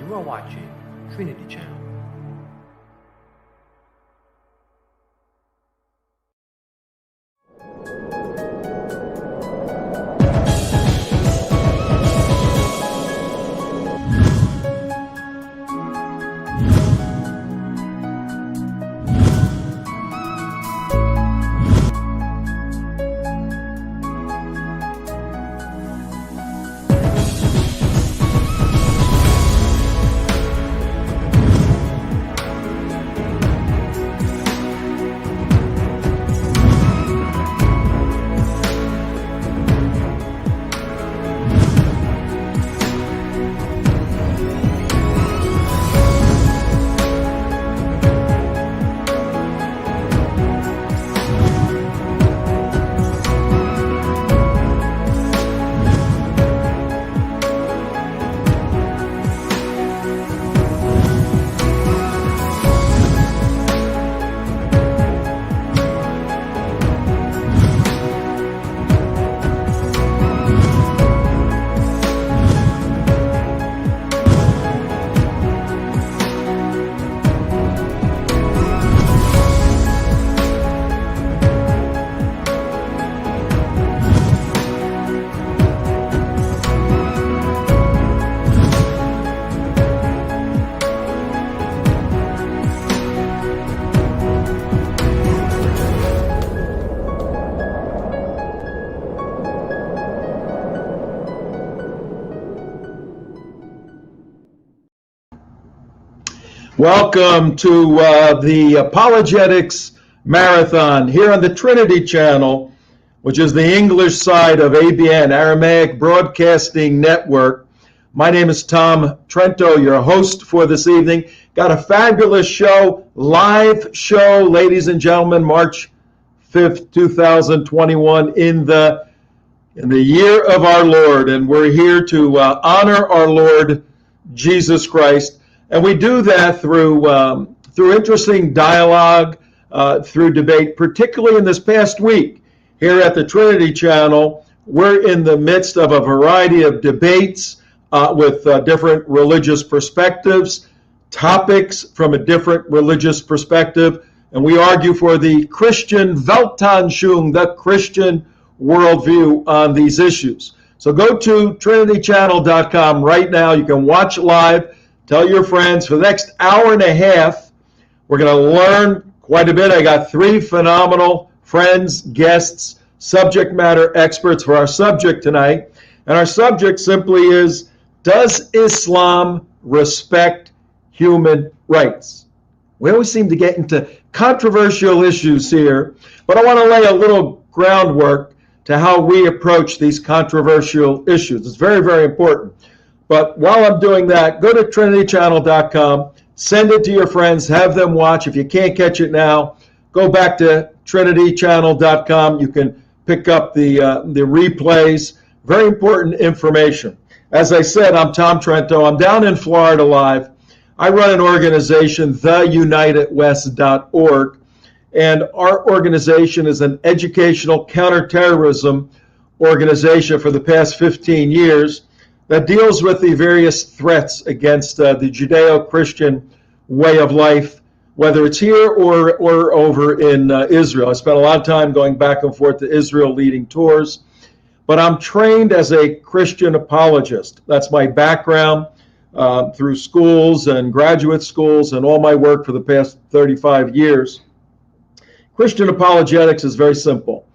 You are watching Trinity Channel. Welcome to the Apologetics Marathon here on the Trinity Channel, which is the English side of ABN, Aramaic Broadcasting Network. My name is Tom Trento, your host for this evening. Got a fabulous show, live show, ladies and gentlemen, March 5th, 2021, in the year of our Lord. And we're here to honor our Lord Jesus Christ. And we do that through interesting dialogue, through debate, particularly in this past week here at the Trinity Channel. We're in the midst of a variety of debates with different religious perspectives, topics from a different religious perspective, and we argue for the Christian Weltanschauung, the Christian worldview on these issues. So go to trinitychannel.com right now. You can watch live. Tell your friends. For the next hour and a half, we're going to learn quite a bit. I got three phenomenal friends, guests, subject matter experts for our subject tonight. And our subject simply is, does Islam respect human rights? We always seem to get into controversial issues here, but I want to lay a little groundwork to how we approach these controversial issues. It's very, very important. But while I'm doing that, go to trinitychannel.com, send it to your friends, have them watch. If you can't catch it now, go back to trinitychannel.com. You can pick up the replays. Very important information. As I said, I'm Tom Trento. I'm down in Florida live. I run an organization, theunitedwest.org, and our organization is an educational counterterrorism organization for the past 15 years. That deals with the various threats against the Judeo-Christian way of life, whether it's here or over in Israel. I spent a lot of time going back and forth to Israel leading tours, but I'm trained as a Christian apologist. That's my background through schools and graduate schools and all my work for the past 35 years. Christian apologetics is very simple.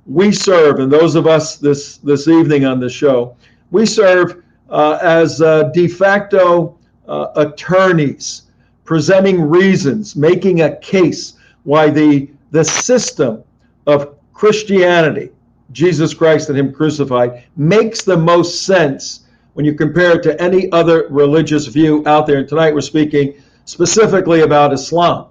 We serve, and those of us this evening on the show, we serve as de facto attorneys, presenting reasons, making a case why the system of Christianity, Jesus Christ and Him crucified, makes the most sense when you compare it to any other religious view out there. And tonight we're speaking specifically about Islam.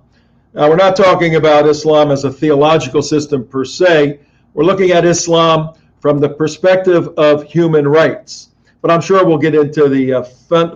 Now, we're not talking about Islam as a theological system per se. We're looking at Islam from the perspective of human rights. But I'm sure we'll get into the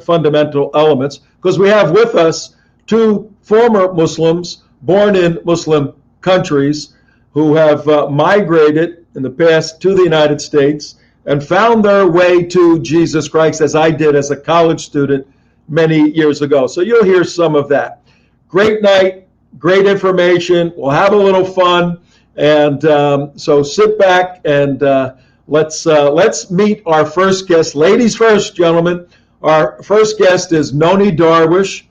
fundamental elements, because we have with us two former Muslims born in Muslim countries who have migrated in the past to the United States and found their way to Jesus Christ, as I did as a college student many years ago. So you'll hear some of that. Great night, great information. We'll have a little fun. And so sit back and let's meet our first guest. Ladies first, gentlemen. Our first guest is Nonie Darwish.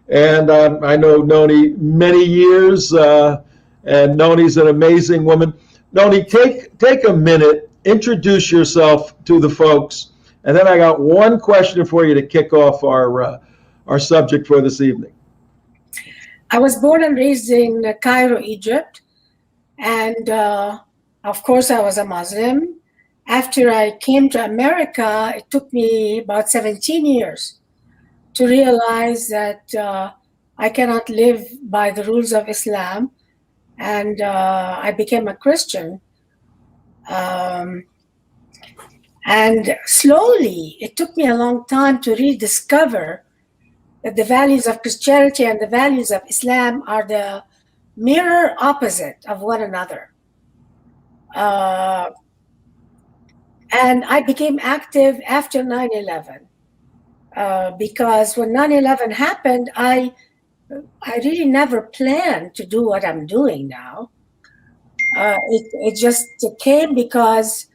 And I know Nonie many years, and Nonie's an amazing woman. Nonie, take a minute, introduce yourself to the folks, and then I got one question for you to kick off our subject for this evening. I was born and raised in Cairo, Egypt, and of course I was a Muslim. After I came to America, it took me about 17 years to realize that I cannot live by the rules of Islam, and I became a Christian. And slowly, it took me a long time to rediscover that the values of Christianity and the values of Islam are the mirror opposite of one another. And I became active after 9/11 because when 9/11 happened, I really never planned to do what I'm doing now. It just came because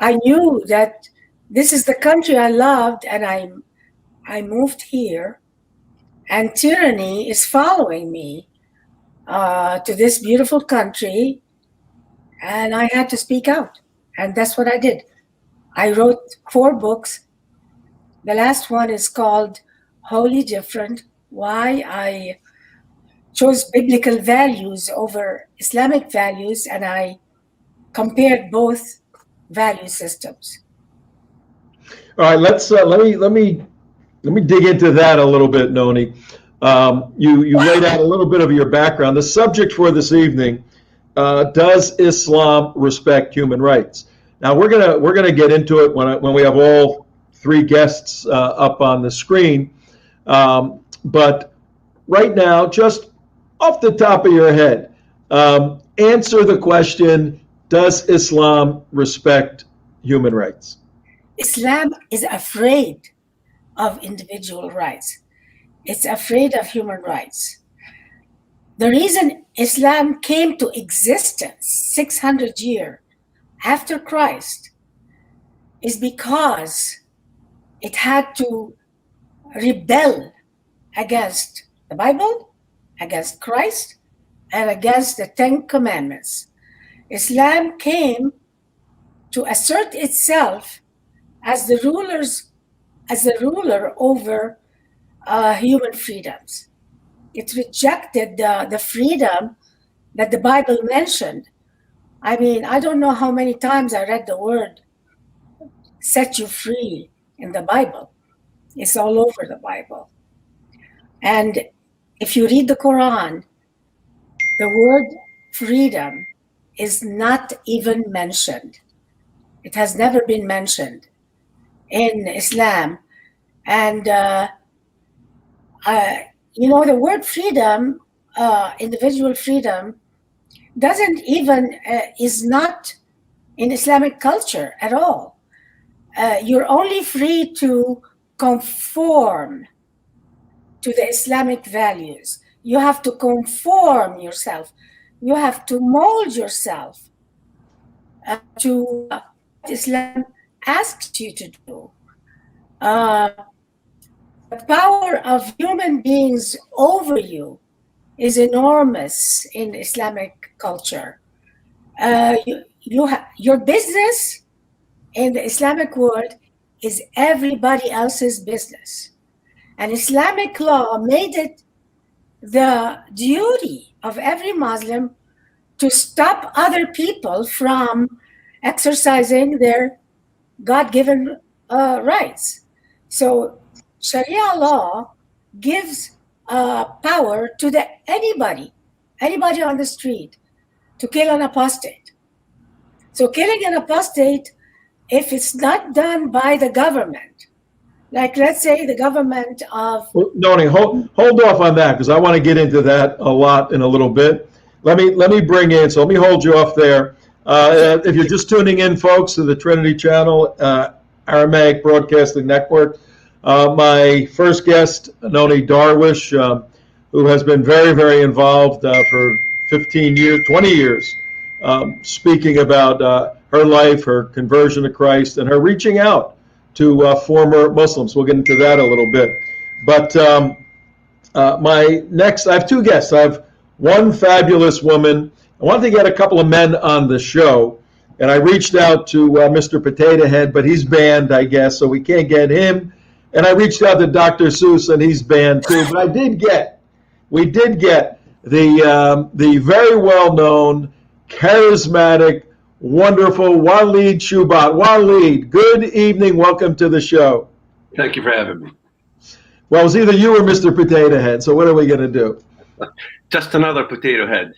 I knew that this is the country I loved, and I moved here, and tyranny is following me to this beautiful country, and I had to speak out, and that's what I did. I wrote 4 books. The last one is called Wholly Different: Why I Chose Biblical Values over Islamic Values, and I compared both value systems. All right, let me dig into that a little bit, Nonie. You laid out a little bit of your background. The subject for this evening: does Islam respect human rights? Now we're gonna get into it when we have all 3 guests up on the screen. But right now, just off the top of your head, answer the question: does Islam respect human rights? Islam is afraid of individual rights. It's afraid of human rights. The reason Islam came to existence 600 years after Christ is because it had to rebel against the Bible, against Christ, and against the 10 Commandments. Islam came to assert itself as the ruler over human freedoms. It rejected the freedom that the Bible mentioned. I mean, I don't know how many times I read the word "set you free" in the Bible. It's all over the Bible. And if you read the Quran, the word freedom is not even mentioned. It has never been mentioned in Islam. And, the word freedom, individual freedom, is not in Islamic culture at all. You're only free to conform to the Islamic values. You have to conform yourself. You have to mold yourself to what Islam asks you to do. The power of human beings over you is enormous in Islamic culture. Your business in the Islamic world is everybody else's business. And Islamic law made it the duty of every Muslim to stop other people from exercising their God-given rights. So Sharia law gives power to anybody on the street to kill an apostate. So killing an apostate, if it's not done by the government, like let's say the government of... Nonie, hold off on that, because I want to get into that a lot in a little bit. Let me bring in, so let me hold you off there. If you're just tuning in, folks, to the Trinity channel, Aramaic Broadcasting Network. My first guest, Nonie Darwish, who has been very, very involved for 15 years, 20 years, speaking about her life, her conversion to Christ, and her reaching out to former Muslims. We'll get into that a little bit. But I have two guests. I have one fabulous woman. I wanted to get a couple of men on the show, and I reached out to Mr. Potato Head, but he's banned, I guess, so we can't get him. And I reached out to Dr. Seuss, and he's banned too. But we did get the very well-known, charismatic, wonderful Walid Shoebat. Walid, good evening. Welcome to the show. Thank you for having me. Well, it's either you or Mr. Potato Head, so what are we going to do? Just another potato head.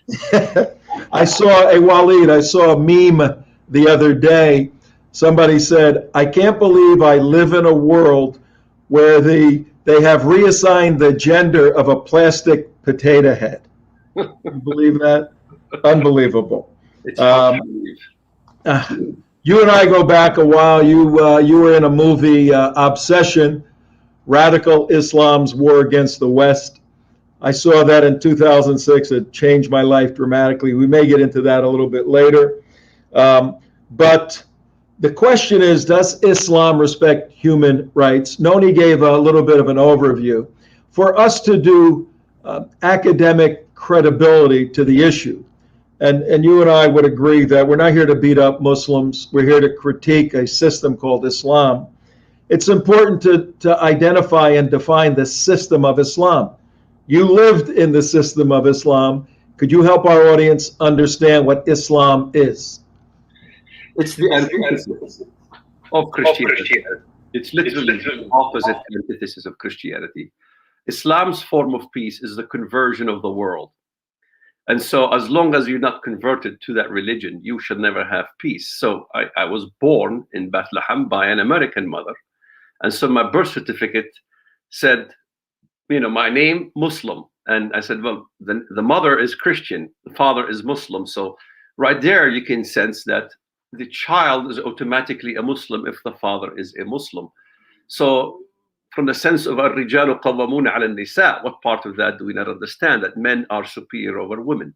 I saw a meme the other day. Somebody said, I can't believe I live in a world where they have reassigned the gender of a plastic potato head. You believe that? Unbelievable. It's hard to believe. You and I go back a while. You were in a movie, Obsession, Radical Islam's War Against the West. I saw that in 2006. It changed my life dramatically. We may get into that a little bit later. But the question is, does Islam respect human rights? Nonie gave a little bit of an overview. For us to do academic credibility to the issue, and you and I would agree that we're not here to beat up Muslims. We're here to critique a system called Islam. It's important to identify and define the system of Islam. You lived in the system of Islam. Could you help our audience understand what Islam is? It's the antithesis of Christianity. It's literally the opposite antithesis of Christianity. Islam's form of peace is the conversion of the world. And so as long as you're not converted to that religion, you should never have peace. So I was born in Bethlehem by an American mother. And so my birth certificate said, my name, Muslim. And I said, well, the mother is Christian, the father is Muslim. So right there, you can sense that the child is automatically a Muslim if the father is a Muslim. So from the sense of الرجال قوامون على النساء, what part of that do we not understand? That men are superior over women.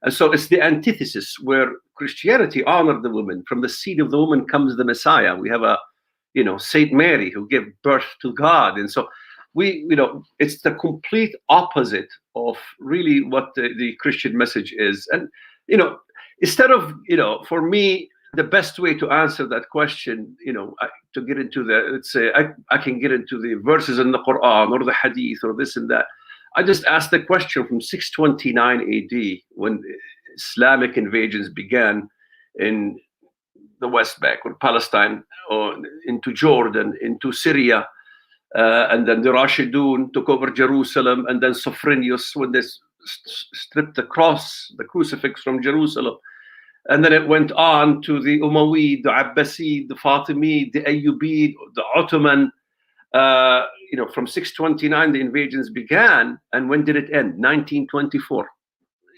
And so it's the antithesis where Christianity honored the woman. From the seed of the woman comes the Messiah. We have Saint Mary who gave birth to God. And so it's the complete opposite of really what the Christian message is. And, instead of, for me, the best way to answer that question, to get into let's say, I can get into the verses in the Quran or the Hadith or this and that. I just asked the question from 629 AD when Islamic invasions began in the West Bank or Palestine or into Jordan, into Syria. And then the Rashidun took over Jerusalem, and then Sophronius when they stripped the crucifix from Jerusalem. And then it went on to the Umayyad, the Abbasid, the Fatimid, the Ayyubid, the Ottoman. From 629, the invasions began. And when did it end? 1924.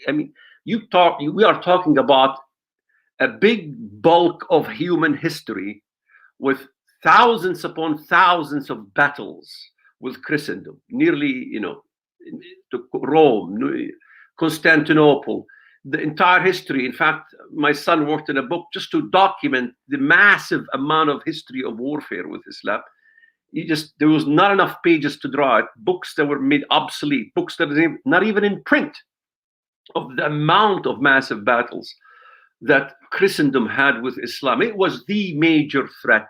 I mean, we are talking about a big bulk of human history with thousands upon thousands of battles with Christendom, nearly, to Rome, Constantinople, the entire history. In fact, my son worked in a book just to document the massive amount of history of warfare with Islam. There was not enough pages to draw it, books that were made obsolete, books that were not even in print, of the amount of massive battles that Christendom had with Islam. It was the major threat.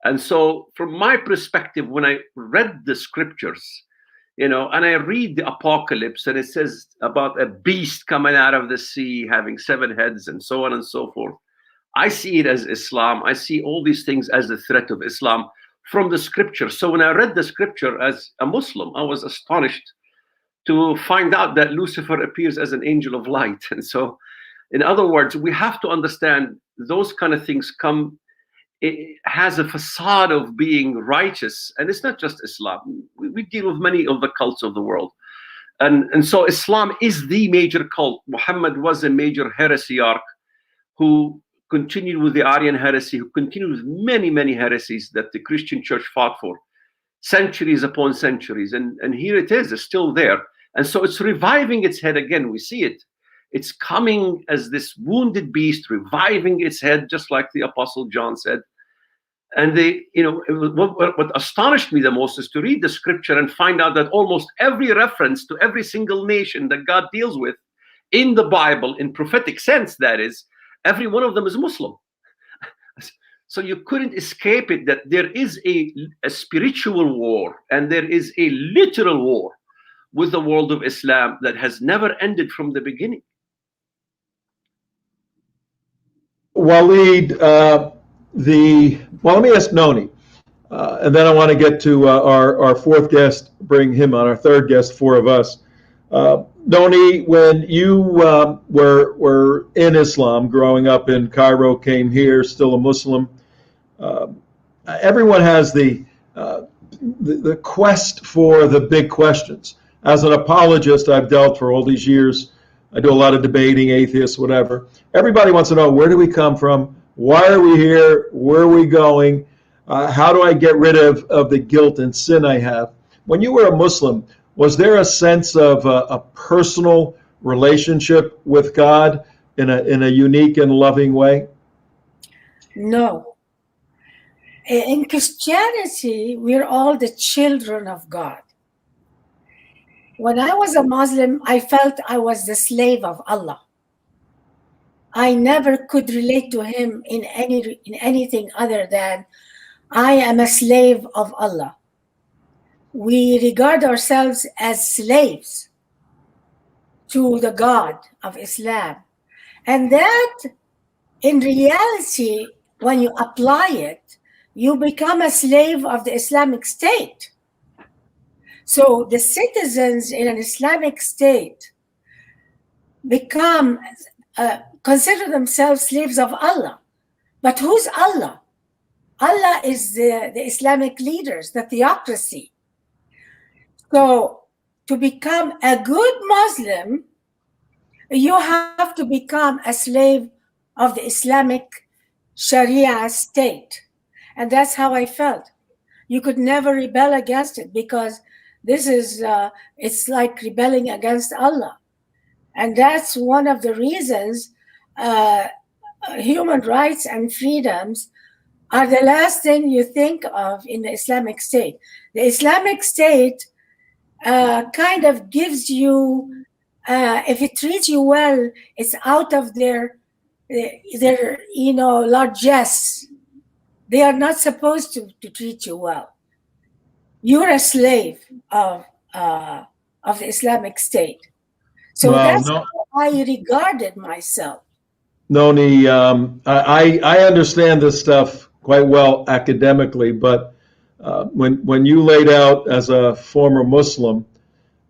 And so from my perspective, when I read the scriptures, and I read the apocalypse, and it says about a beast coming out of the sea, having 7 heads and so on and so forth, I see it as Islam. I see all these things as the threat of Islam from the scripture. So when I read the scripture as a Muslim, I was astonished to find out that Lucifer appears as an angel of light. And so, in other words, we have to understand those kind of things it has a facade of being righteous, and it's not just Islam. We deal with many of the cults of the world, and so Islam is the major cult. Muhammad was a major heresiarch who continued with the Arian heresy, who continued with many, many heresies that the Christian church fought for centuries upon centuries. And here it is, it's still there. And so it's reviving its head again. We see it. It's coming as this wounded beast, reviving its head, just like the Apostle John said. And what astonished me the most is to read the scripture and find out that almost every reference to every single nation that God deals with in the Bible, in prophetic sense, that is, every one of them is Muslim. So you couldn't escape it, that there is a spiritual war and there is a literal war with the world of Islam that has never ended from the beginning. Walid, let me ask Nonie, and then I want to get to our fourth guest, bring him on, our third guest, four of us. Nonie, when you were in Islam, growing up in Cairo, came here, still a Muslim, everyone has the quest for the big questions. As an apologist, I've dealt for all these years. I do a lot of debating, atheists, whatever. Everybody wants to know, where do we come from? Why are we here? Where are we going? How do I get rid of the guilt and sin I have? When you were a Muslim, was there a sense of a personal relationship with God in a unique and loving way? No. In Christianity, we're all the children of God. When I was a Muslim, I felt I was the slave of Allah. I never could relate to him in anything other than I am a slave of Allah. We regard ourselves as slaves to the God of Islam. And that, in reality, when you apply it, you become a slave of the Islamic State. So the citizens in an Islamic state consider themselves slaves of Allah. But who's Allah? Allah is the Islamic leaders, the theocracy. So to become a good Muslim, you have to become a slave of the Islamic Sharia state. And that's how I felt. You could never rebel against it, because this is, it's like rebelling against Allah. And that's one of the reasons human rights and freedoms are the last thing you think of in the Islamic State. The Islamic State kind of gives you, if it treats you well, it's out of their largesse. They are not supposed to treat you well. You're a slave of the Islamic State. So that's how I regarded myself. Nonie, I understand this stuff quite well academically, but when you laid out as a former Muslim,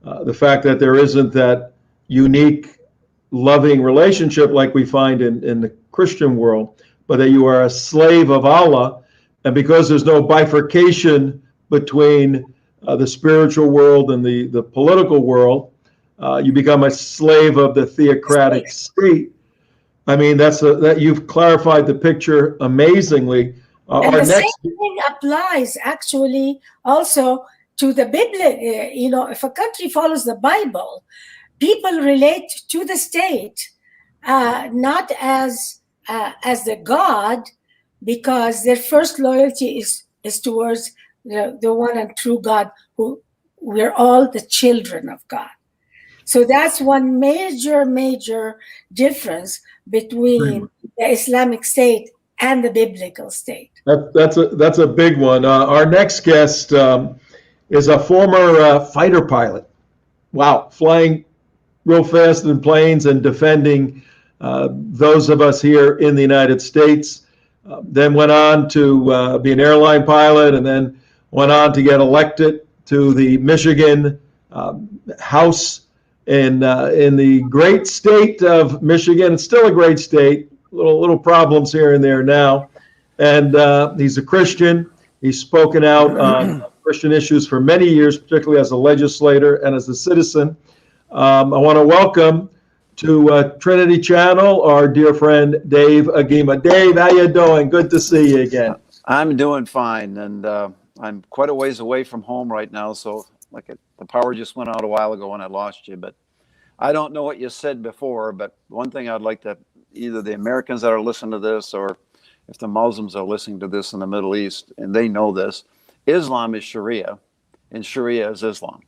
the fact that there isn't that unique, loving relationship like we find in the Christian world, but that you are a slave of Allah, and because there's no bifurcation between the spiritual world and the political world, you become a slave of the theocratic state. I mean, that you've clarified the picture amazingly. And the same thing applies actually also to the Bible. If a country follows the Bible, people relate to the state not as the God, because their first loyalty is towards the one and true God, who we're all the children of God. So that's one major difference between the Islamic State and the biblical state. That's a big one. Our next guest is a former fighter pilot. Wow, flying real fast in planes and defending those of us here in the United States. Then went on to be an airline pilot, and then went on to get elected to the Michigan House in the great state of Michigan. It's still a great state. Little problems here and there now. And he's a Christian. He's spoken out on Christian issues for many years, particularly as a legislator and as a citizen. I want to welcome to Trinity Channel, our dear friend Dave Agema. Dave, how you doing? Good to see you again. I'm doing fine, and I'm quite a ways away from home right now, so the power just went out a while ago when I lost you, but I don't know what you said before, but one thing I'd like to, either the Americans that are listening to this, or if the Muslims are listening to this in the Middle East, and they know this, Islam is Sharia, and Sharia is Islam.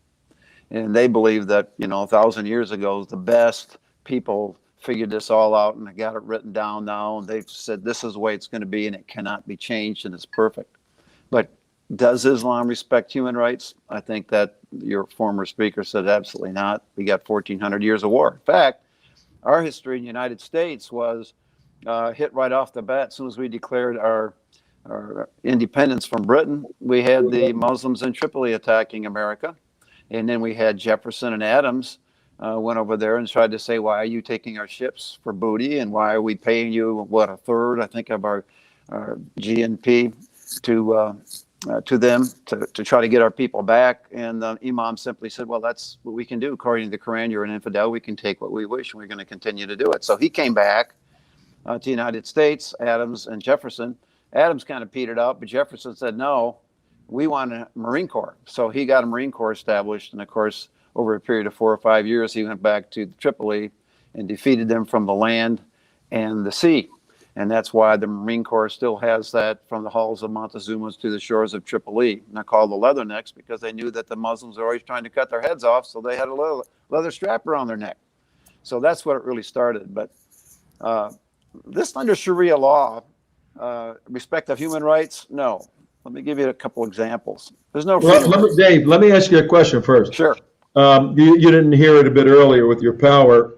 And they believe that, 1,000 years ago, the best people figured this all out, and they got it written down now, and they've said this is the way it's going to be, and it cannot be changed, and it's perfect. But does Islam respect human rights? I think that your former speaker said absolutely not. We got 1,400 years of war. In fact, our history in the United States was hit right off the bat. As soon as we declared our independence from Britain, we had the Muslims in Tripoli attacking America. And then we had Jefferson and Adams went over there and tried to say, why are you taking our ships for booty? And why are we paying you, a third, I think, of our GNP to them to try to get our people back? And the Imam simply said, well, that's what we can do. According to the Quran, you're an infidel. We can take what we wish, and we're going to continue to do it. So he came back to the United States, Adams and Jefferson. Adams kind of petered out, but Jefferson said, no, we want a Marine Corps. So he got a Marine Corps established. And of course, over a period of 4 or 5 years, he went back to Tripoli and defeated them from the land and the sea. And that's why the Marine Corps still has that from the halls of Montezuma's to the shores of Tripoli. And they're called the Leathernecks because they knew that the Muslims were always trying to cut their heads off. So they had a leather strap around their neck. So that's what it really started. But this under Sharia law, respect of human rights, no. Let me give you a couple examples. There's no freedom. Dave, let me ask you a question first. Sure. You didn't hear it a bit earlier with your power.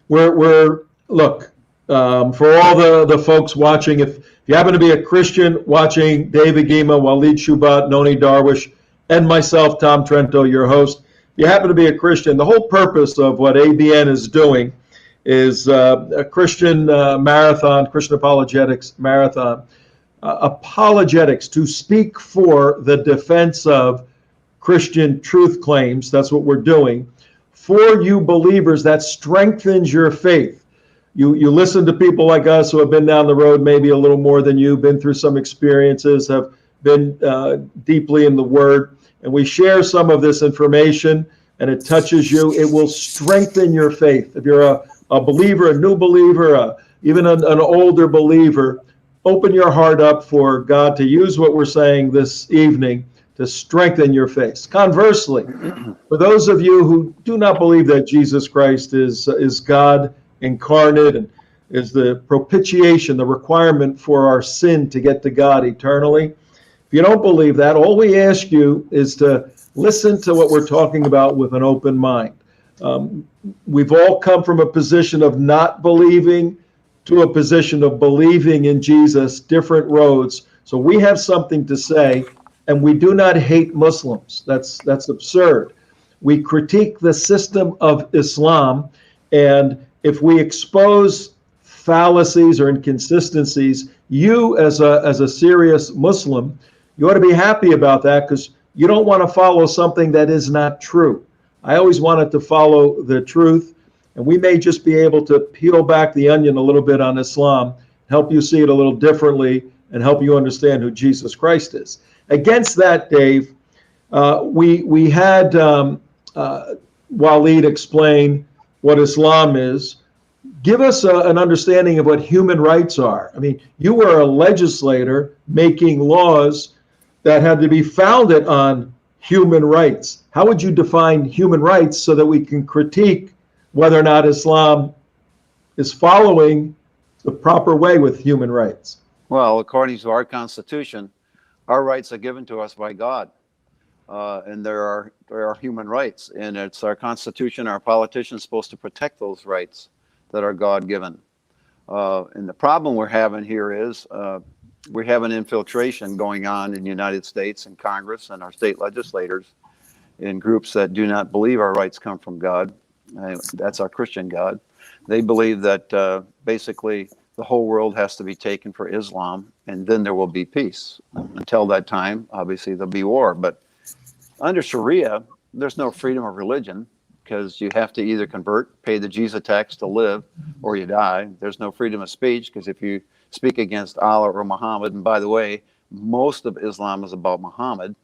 Look, for all the folks watching, if you happen to be a Christian watching Dave Agema, Walid Shoebat, Nonie, Darwish, and myself, Tom Trento, your host, if you happen to be a Christian, the whole purpose of what ABN is doing is a Christian marathon, Christian apologetics marathon. Apologetics, to speak for the defense of Christian truth claims. That's what we're doing. For you believers, that strengthens your faith. You listen to people like us who have been down the road maybe a little more than you, been through some experiences, have been deeply in the Word, and we share some of this information, and it touches you. It will strengthen your faith. If you're a believer, a new believer, even an older believer, open your heart up for God to use what we're saying this evening to strengthen your faith. Conversely, for those of you who do not believe that Jesus Christ is God incarnate and is the propitiation, the requirement for our sin to get to God eternally, if you don't believe that, all we ask you is to listen to what we're talking about with an open mind. We've all come from a position of not believing to a position of believing in Jesus, different roads. So we have something to say, and we do not hate Muslims. That's absurd. We critique the system of Islam, and if we expose fallacies or inconsistencies, you as a serious Muslim, you ought to be happy about that, because you don't want to follow something that is not true. I always wanted to follow the truth. And we may just be able to peel back the onion a little bit on Islam, help you see it a little differently, and help you understand who Jesus Christ is. Against that, Dave, we had Walid explain what Islam is. Give us an understanding of what human rights are. I mean, you were a legislator making laws that had to be founded on human rights. How would you define human rights so that we can critique whether or not Islam is following the proper way with human rights? Well, according to our Constitution, our rights are given to us by God, and there are human rights, and it's our Constitution, our politicians supposed to protect those rights that are God-given. And the problem we're having here is we have an infiltration going on in the United States and Congress and our state legislators in groups that do not believe our rights come from God. That's our Christian God. They believe that basically the whole world has to be taken for Islam, and then there will be peace. Until that time, obviously, there'll be war. But under Sharia, there's no freedom of religion. because you have to either convert, pay the Jesus tax to live, or you die. There's no freedom of speech, because if you speak against Allah or Muhammad, and by the way, most of Islam is about Muhammad,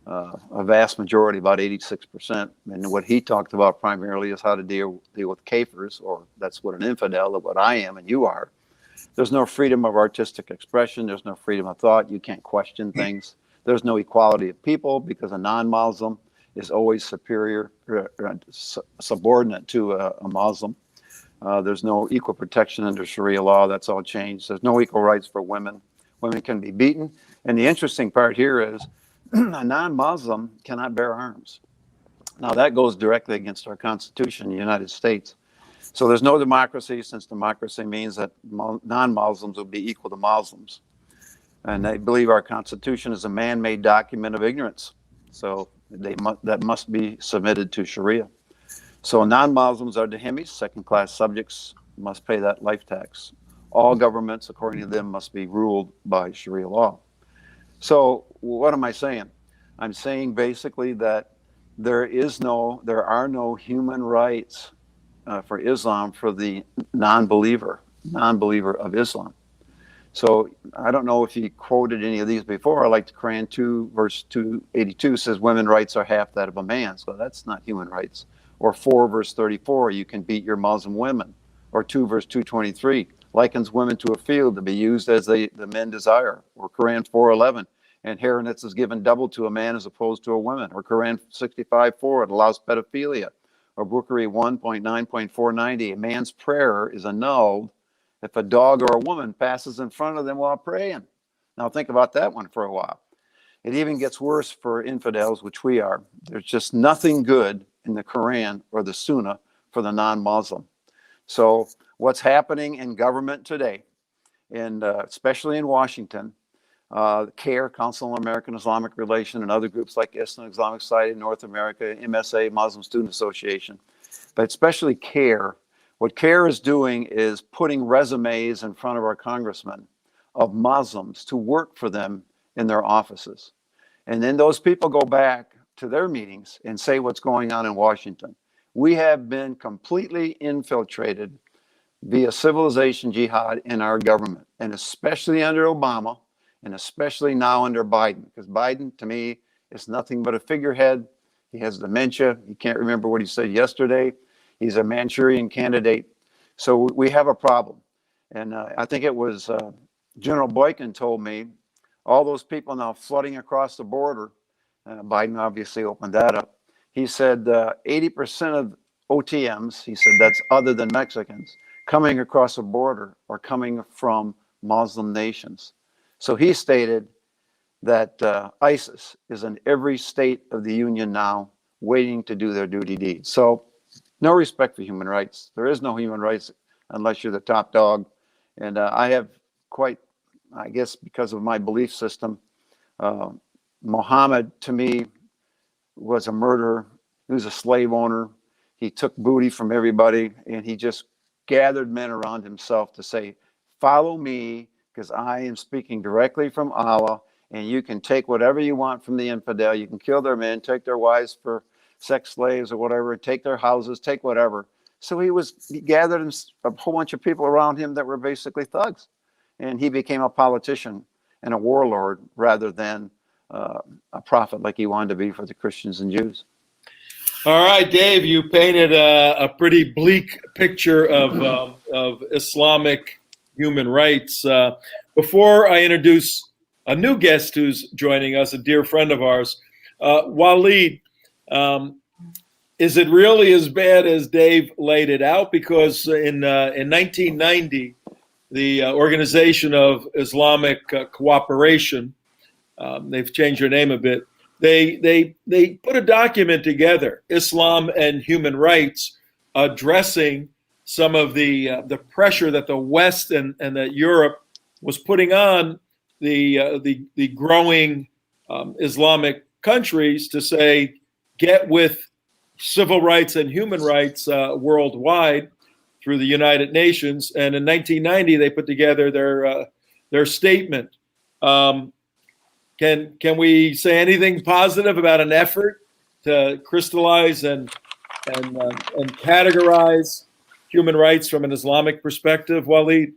a vast majority, about 86%. And what he talked about primarily is how to deal with kafirs, or that's what an infidel, of what I am and you are. There's no freedom of artistic expression. There's no freedom of thought. You can't question things. There's no equality of people, because a non-Muslim is always superior, subordinate to a Muslim. There's no equal protection under Sharia law. That's all changed. There's no equal rights for women. Women can be beaten. And the interesting part here is a non-Muslim cannot bear arms. Now, that goes directly against our Constitution in the United States. So there's no democracy, since democracy means that non-Muslims will be equal to Muslims. And they believe our Constitution is a man-made document of ignorance. So that must be submitted to Sharia. So non-Muslims are dhimmis, second-class subjects, must pay that life tax. All governments, according to them, must be ruled by Sharia law. So what am I saying? I'm saying basically that there are no human rights for Islam for the non-believer of Islam. So I don't know if you quoted any of these before. Like the Quran 2, verse 282 says women's rights are half that of a man. So that's not human rights. Or 4, verse 34, you can beat your Muslim women. Or 2, verse 223, likens women to a field to be used as the men desire. Or Quran 4:11, inheritance is given double to a man as opposed to a woman. Or Quran 65:4, it allows pedophilia. Or Bukhari 1.9.490, a man's prayer is annulled if a dog or a woman passes in front of them while praying. Now think about that one for a while. It even gets worse for infidels, which we are. There's just nothing good in the Quran or the Sunnah for the non-Muslim. So what's happening in government today, and especially in Washington, CARE, Council on American Islamic Relations, and other groups like Islam Islamic Society in North America, MSA, Muslim Student Association, but especially CARE. What CARE is doing is putting resumes in front of our congressmen of Muslims to work for them in their offices. And then those people go back to their meetings and say what's going on in Washington. We have been completely infiltrated via civilization jihad in our government, and especially under Obama, and especially now under Biden, because Biden, to me, is nothing but a figurehead. He has dementia. He can't remember what he said yesterday. He's a Manchurian candidate. So we have a problem. And I think it was General Boykin told me, all those people now flooding across the border, Biden obviously opened that up. He said 80% of OTMs, he said that's other than Mexicans, coming across the border are coming from Muslim nations. So he stated that ISIS is in every state of the union now, waiting to do their duty deeds. So no respect for human rights. There is no human rights unless you're the top dog. And I have quite, I guess because of my belief system, Muhammad to me was a murderer. He was a slave owner. He took booty from everybody, and he just gathered men around himself to say, follow me, because I am speaking directly from Allah, and you can take whatever you want from the infidel. You can kill their men, take their wives for sex slaves or whatever, take their houses, take whatever. So he gathered a whole bunch of people around him that were basically thugs. And he became a politician and a warlord rather than a prophet like he wanted to be for the Christians and Jews. All right, Dave, you painted a pretty bleak picture of Islamic human rights. Before I introduce a new guest who's joining us, a dear friend of ours, Walid, is it really as bad as Dave laid it out? Because in 1990, the Organization of Islamic Cooperation, they've changed their name a bit, they put a document together, Islam and Human Rights, addressing some of the pressure that the West and that Europe was putting on the growing Islamic countries to say, get with civil rights and human rights worldwide through the United Nations. And in 1990, they put together their statement. Can we say anything positive about an effort to crystallize and and categorize human rights from an Islamic perspective, Walid?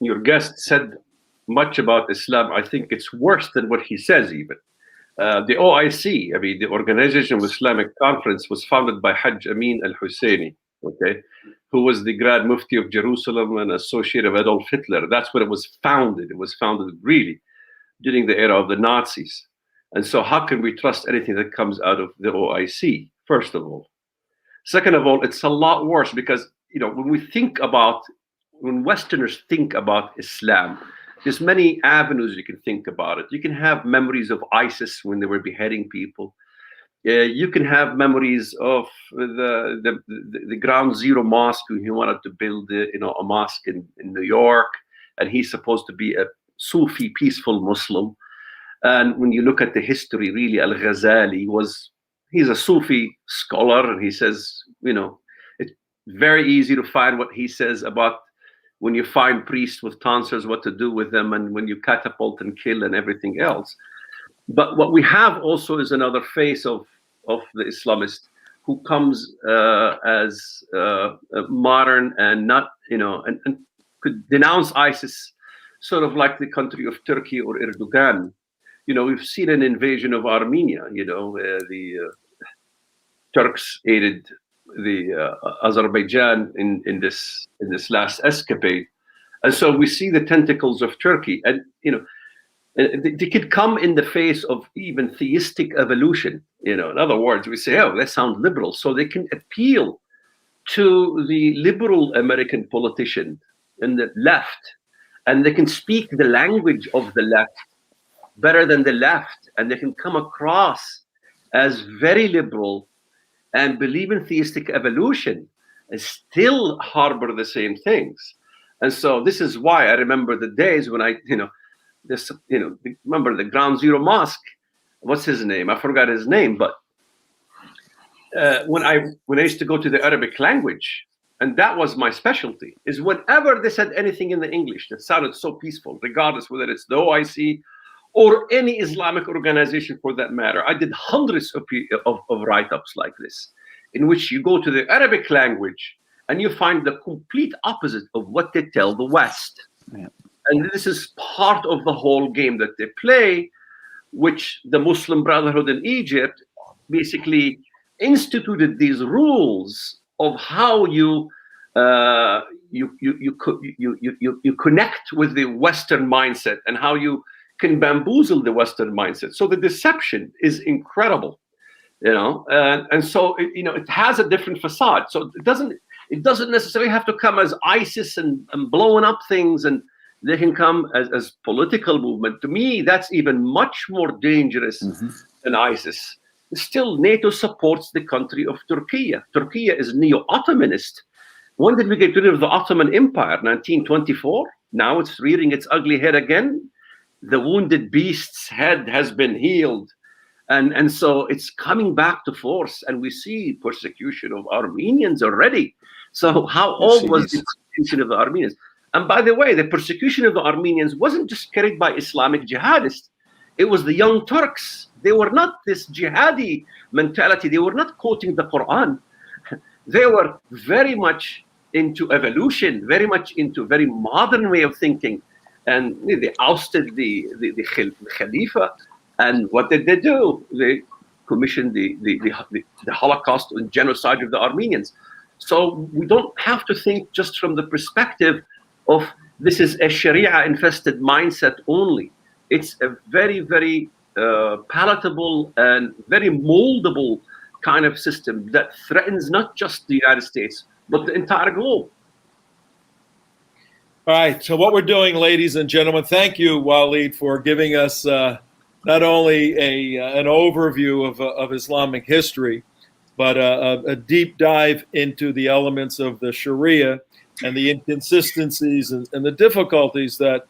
Your guest said much about Islam. I think it's worse than what he says even. The OIC, I mean, the Organization of Islamic Conference, was founded by Hajj Amin al-Husseini, okay, who was the Grand Mufti of Jerusalem and associate of Adolf Hitler. That's when it was founded. It was founded really during the era of the Nazis. And so how can we trust anything that comes out of the OIC, first of all? Second of all, it's a lot worse because, you know, when Westerners think about Islam, there's many avenues you can think about it. You can have memories of ISIS when they were beheading people. You can have memories of the Ground Zero Mosque, who he wanted to build, a mosque in New York, and he's supposed to be a Sufi, peaceful Muslim. And when you look at the history, really, Al-Ghazali he's a Sufi scholar, and he says, it's very easy to find what he says about when you find priests with tonsils, what to do with them, and when you catapult and kill and everything else. But what we have also is another face of the Islamist who comes as modern and not, and could denounce ISIS, sort of like the country of Turkey or Erdogan. We've seen an invasion of Armenia. The Turks aided the Azerbaijan in this last escapade, and so we see the tentacles of Turkey, and they could come in the face of even theistic evolution. In other words, we say, oh, they sound liberal, so they can appeal to the liberal American politician in the left, and they can speak the language of the left better than the left, and they can come across as very liberal and believe in theistic evolution and still harbor the same things. And so this is why I remember the days when remember the Ground Zero Mosque. What's his name? I forgot his name, but when I used to go to the Arabic language, and that was my specialty, is whenever they said anything in the English that sounded so peaceful, regardless whether it's the OIC or any Islamic organization for that matter. I did hundreds of write-ups like this, in which you go to the Arabic language and you find the complete opposite of what they tell the West. Yeah. And this is part of the whole game that they play, which the Muslim Brotherhood in Egypt basically instituted these rules of how you connect with the Western mindset and how you can bamboozle the Western mindset. So the deception is incredible, and so it has a different facade. So it doesn't necessarily have to come as ISIS and blowing up things, and they can come as political movement. To me, that's even much more dangerous than ISIS. Still, NATO supports the country of Turkey. Turkey is neo-Ottomanist. When did we get rid of the Ottoman Empire? 1924. Now it's rearing its ugly head again. The wounded beast's head has been healed. And so it's coming back to force. And we see persecution of Armenians already. So how old was the persecution of the Armenians? And by the way, the persecution of the Armenians wasn't just carried by Islamic jihadists. It was the young Turks. They were not this jihadi mentality. They were not quoting the Quran. They were very much into evolution, very much into very modern way of thinking. And they ousted the Khalifa. And what did they do? They commissioned the Holocaust and genocide of the Armenians. So we don't have to think just from the perspective of this is a Sharia-infested mindset only. It's a very, very palatable and very moldable kind of system that threatens not just the United States, but the entire globe. All right, so what we're doing, ladies and gentlemen, thank you, Walid, for giving us not only an overview of Islamic history, but a deep dive into the elements of the Sharia and the inconsistencies and the difficulties that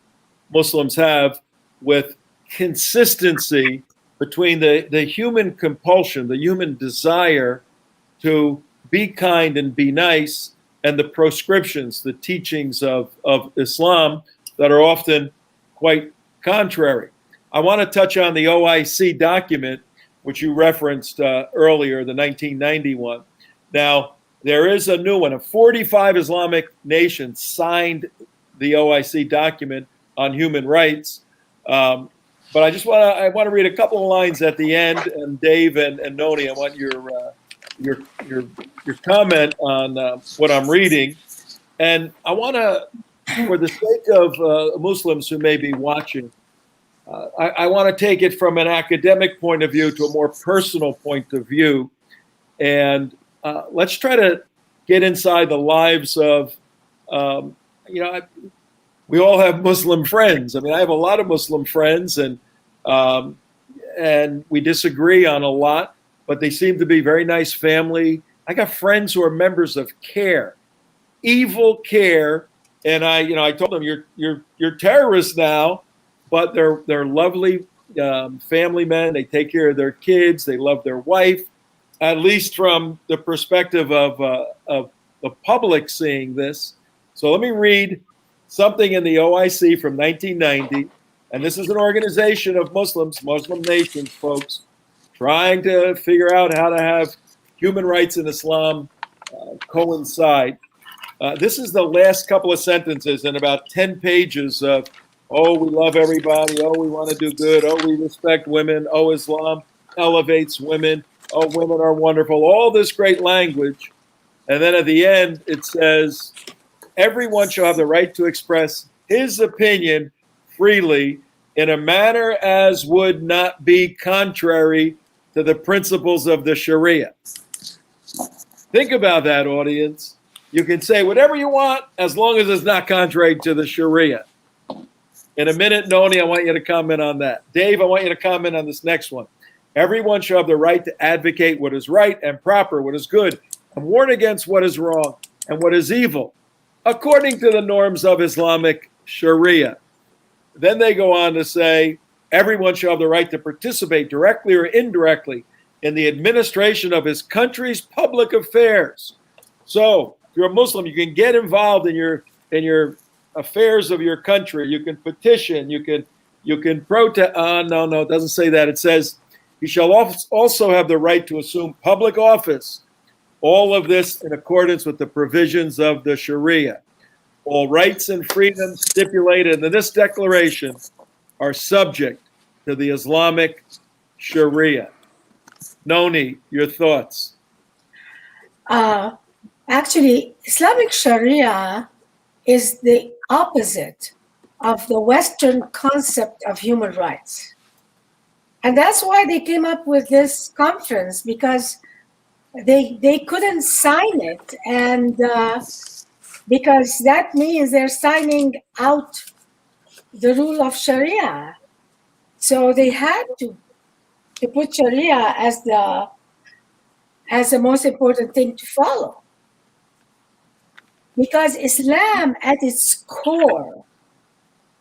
Muslims have with consistency between the human compulsion, the human desire to be kind and be nice, and the proscriptions, the teachings of Islam that are often quite contrary. I want to touch on the OIC document which you referenced earlier, the 1991. Now, there is a new one. 45 Islamic nations signed the OIC document on human rights. But I want to read a couple of lines at the end. And Dave and Nonie, I want your comment on what I'm reading. And I want to, for the sake of Muslims who may be watching, I want to take it from an academic point of view to a more personal point of view. And let's try to get inside the lives of, we all have Muslim friends. I mean, I have a lot of Muslim friends, and we disagree on a lot, but they seem to be very nice family. I got friends who are members of CARE, evil CARE, and I told them you're terrorists now, but they're lovely family men. They take care of their kids. They love their wife, at least from the perspective of the public seeing this. So let me read something in the OIC from 1990. And this is an organization of Muslims, Muslim nations, folks, trying to figure out how to have human rights and Islam coincide. This is the last couple of sentences in about 10 pages of, oh, we love everybody. Oh, we want to do good. Oh, we respect women. Oh, Islam elevates women. Oh, women are wonderful. All this great language. And then at the end, it says, everyone shall have the right to express his opinion freely in a manner as would not be contrary to the principles of the Sharia. Think about that, audience. You can say whatever you want as long as it's not contrary to the Sharia. In a minute, Nonie, I want you to comment on that. Dave, I want you to comment on this next one. Everyone shall have the right to advocate what is right and proper, what is good, and warn against what is wrong and what is evil, according to the norms of Islamic Sharia. Then they go on to say, everyone shall have the right to participate directly or indirectly in the administration of his country's public affairs. So, if you're a Muslim, you can get involved in your affairs of your country. You can petition. You can protest. No, it doesn't say that. It says he shall also have the right to assume public office. All of this in accordance with the provisions of the Sharia. All rights and freedoms stipulated in this declaration are subject to the Islamic Sharia. Nonie, your thoughts? Actually, Islamic Sharia is the opposite of the Western concept of human rights. And that's why they came up with this conference, because they couldn't sign it, and because that means they're signing out the rule of Sharia. So they had to put Sharia as the most important thing to follow. Because Islam at its core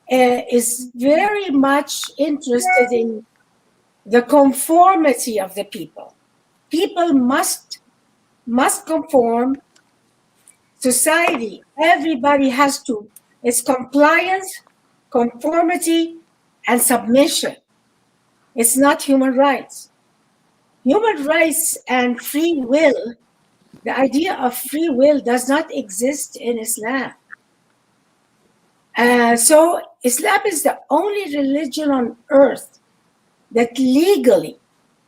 is very much interested in the conformity of the people. People must conform. Society, everybody has to. It's compliance, conformity, and submission. It's not human rights. Human rights and free will, the idea of free will does not exist in Islam. So Islam is the only religion on earth that legally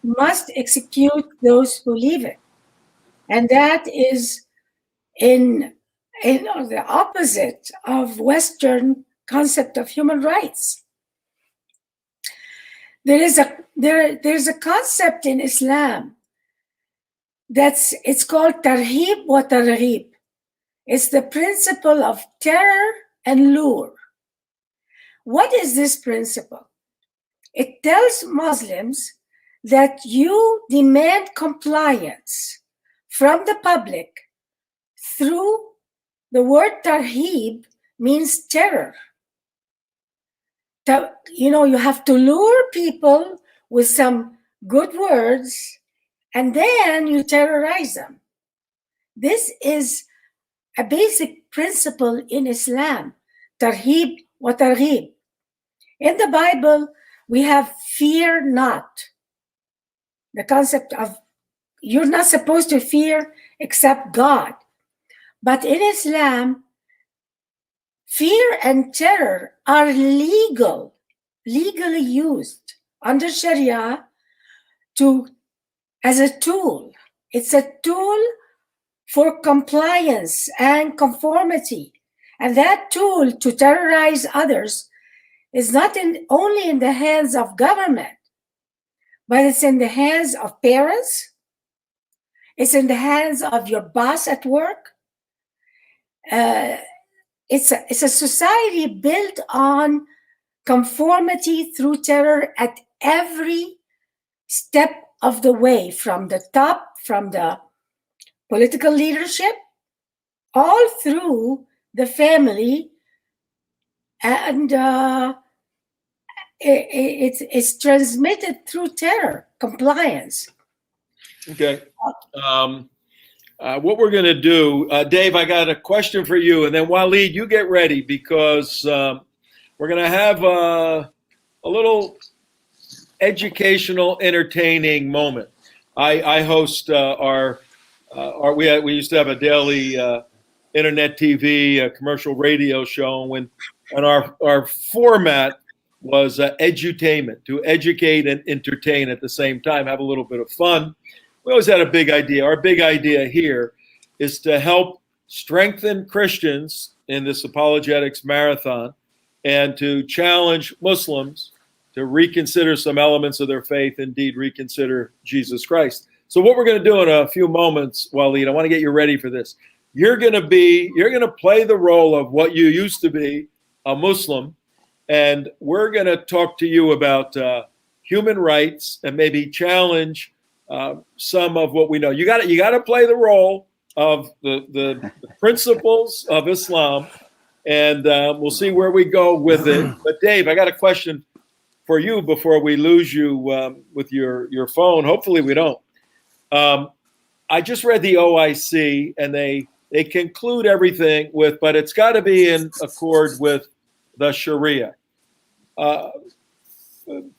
must execute those who leave it. And that is in the opposite of Western concept of human rights. There's a concept in Islam it's called tarhib wa targhib. It's the principle of terror and lure. What is this principle? It tells Muslims that you demand compliance from the public through the word tarhib means terror. You have to lure people with some good words, and then you terrorize them. This is a basic principle in Islam, tarhib wa targhib. In the Bible, we have fear not. the concept of you're not supposed to fear except God. But in Islam, fear and terror are legally used under Sharia as a tool. It's a tool for compliance and conformity. And that tool to terrorize others is not only in the hands of government, but it's in the hands of parents. It's in the hands of your boss at work. It's a society built on conformity through terror at every step of the way, from the top, from the political leadership, all through the family, and it's transmitted through terror, compliance. Okay. What we're going to do, Dave, I got a question for you, and then Walid, you get ready, because we're going to have a little educational, entertaining moment. I host we used to have a daily internet TV commercial radio show, and our format was edutainment, to educate and entertain at the same time, have a little bit of fun. We always had a big idea. Our big idea here is to help strengthen Christians in this apologetics marathon and to challenge Muslims to reconsider some elements of their faith, indeed reconsider Jesus Christ. So what we're going to do in a few moments, Walid, I want to get you ready for this. You're going to play the role of what you used to be, a Muslim, and we're going to talk to you about human rights and maybe challenge some of what we know. You got to play the role of the principles of Islam, and we'll see where we go with it. But Dave, I got a question for you before we lose you with your phone. Hopefully we don't. I just read the OIC, and they conclude everything with, but it's got to be in accord with the Sharia.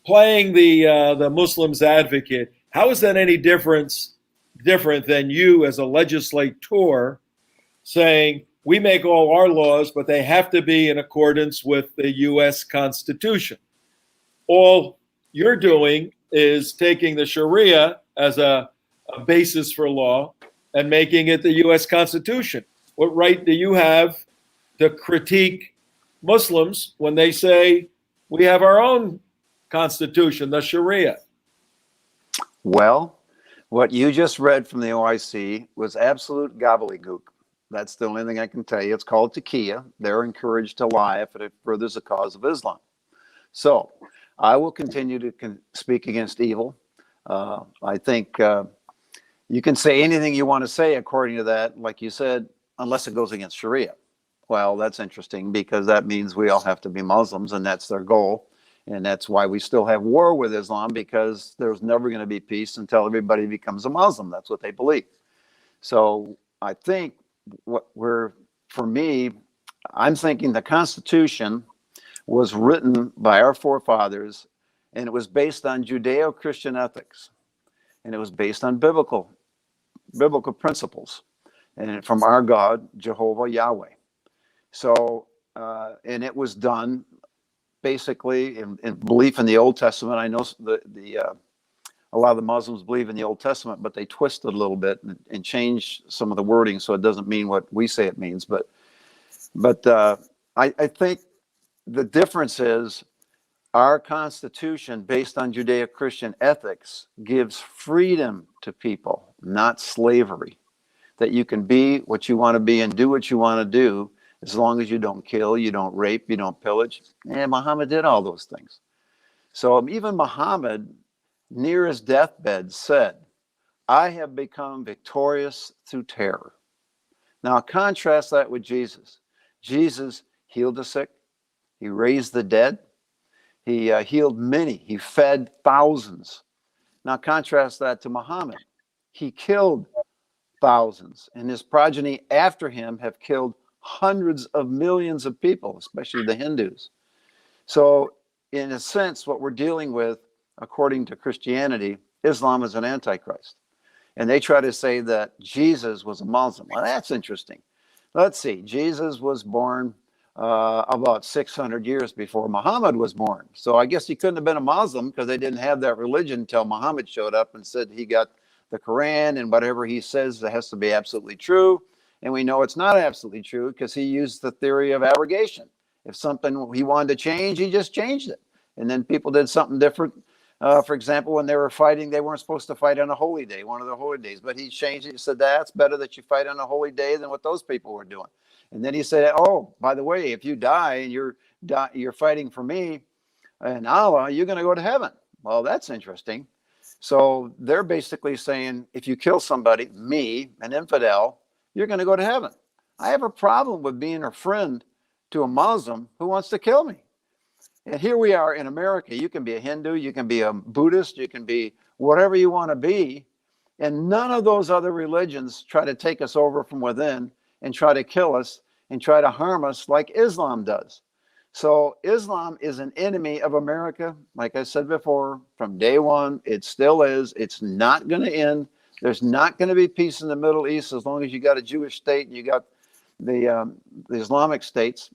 Playing the Muslim's advocate, how is that any different than you as a legislator saying we make all our laws, but they have to be in accordance with the U.S. Constitution? All you're doing is taking the Sharia as a basis for law and making it the U.S. Constitution. What right do you have to critique Muslims when they say we have our own constitution, the Sharia? Well, what you just read from the OIC was absolute gobbledygook. That's the only thing I can tell you. It's called taqiyya. They're encouraged to lie if it furthers the cause of Islam. So I will continue to speak against evil. I think you can say anything you want to say according to that, like you said, unless it goes against Sharia. Well, that's interesting, because that means we all have to be Muslims, and that's their goal. And that's why we still have war with Islam, because there's never going to be peace until everybody becomes a Muslim. That's what they believe. So I think for me, I'm thinking the Constitution was written by our forefathers, and it was based on Judeo-Christian ethics, and it was based on biblical principles, and from our God, Jehovah Yahweh. So, and it was done basically in belief in the Old Testament. I know a lot of the Muslims believe in the Old Testament, but they twist it a little bit and change some of the wording so it doesn't mean what we say it means. But I think the difference is our Constitution, based on Judeo-Christian ethics, gives freedom to people, not slavery. That you can be what you want to be and do what you want to do, as long as you don't kill, you don't rape, you don't pillage. And Muhammad did all those things. So even Muhammad, near his deathbed, said, I have become victorious through terror. Now contrast that with Jesus. Jesus healed the sick. He raised the dead. He healed many. He fed thousands. Now contrast that to Muhammad. He killed thousands, and his progeny after him have killed hundreds of millions of people, especially the Hindus. So in a sense, what we're dealing with, according to Christianity, Islam is an antichrist. And they try to say that Jesus was a Muslim. Well, that's interesting. Let's see. Jesus was born about 600 years before Muhammad was born. So I guess he couldn't have been a Muslim because they didn't have that religion until Muhammad showed up and said he got the Quran and whatever he says that has to be absolutely true. And we know it's not absolutely true because he used the theory of abrogation. If something he wanted to change, he just changed it. And then people did something different. For example, when they were fighting, they weren't supposed to fight on a holy day, one of the holy days. But he changed it. He said, that's better that you fight on a holy day than what those people were doing. And then he said, oh, by the way, if you die and you're fighting for me and Allah, you're going to go to heaven. Well, that's interesting. So they're basically saying, if you kill somebody, me, an infidel, you're going to go to heaven. I have a problem with being a friend to a Muslim who wants to kill me. And here we are in America. You can be a Hindu, you can be a Buddhist, you can be whatever you want to be. And none of those other religions try to take us over from within and try to kill us and try to harm us like Islam does. So Islam is an enemy of America. Like I said before, from day one, it still is. It's not going to end. There's not going to be peace in the Middle East as long as you got a Jewish state and you got the Islamic states.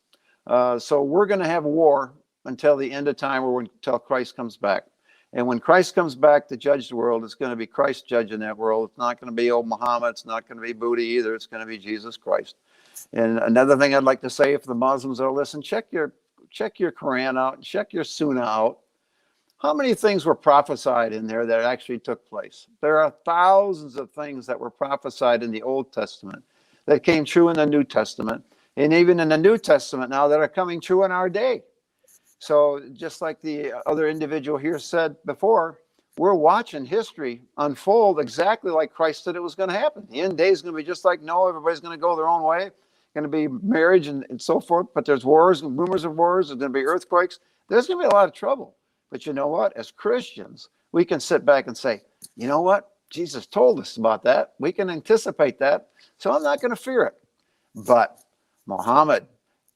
So we're going to have war until the end of time or until Christ comes back. And when Christ comes back to judge the world, it's going to be Christ judging that world. It's not going to be old Muhammad. It's not going to be Buddha either. It's going to be Jesus Christ. And another thing I'd like to say, if the Muslims are listening, check your Quran out, check your Sunnah out. How many things were prophesied in there that actually took place? There are thousands of things that were prophesied in the Old Testament that came true in the New Testament. And even in the New Testament now that are coming true in our day. So just like the other individual here said before, we're watching history unfold exactly like Christ said it was going to happen. The end day is going to be just like Noah. Everybody's going to go their own way. Going to be marriage and so forth. But there's wars and rumors of wars. There's going to be earthquakes. There's going to be a lot of trouble. But you know what? As Christians, we can sit back and say, you know what? Jesus told us about that. We can anticipate that. So I'm not going to fear it. But Muhammad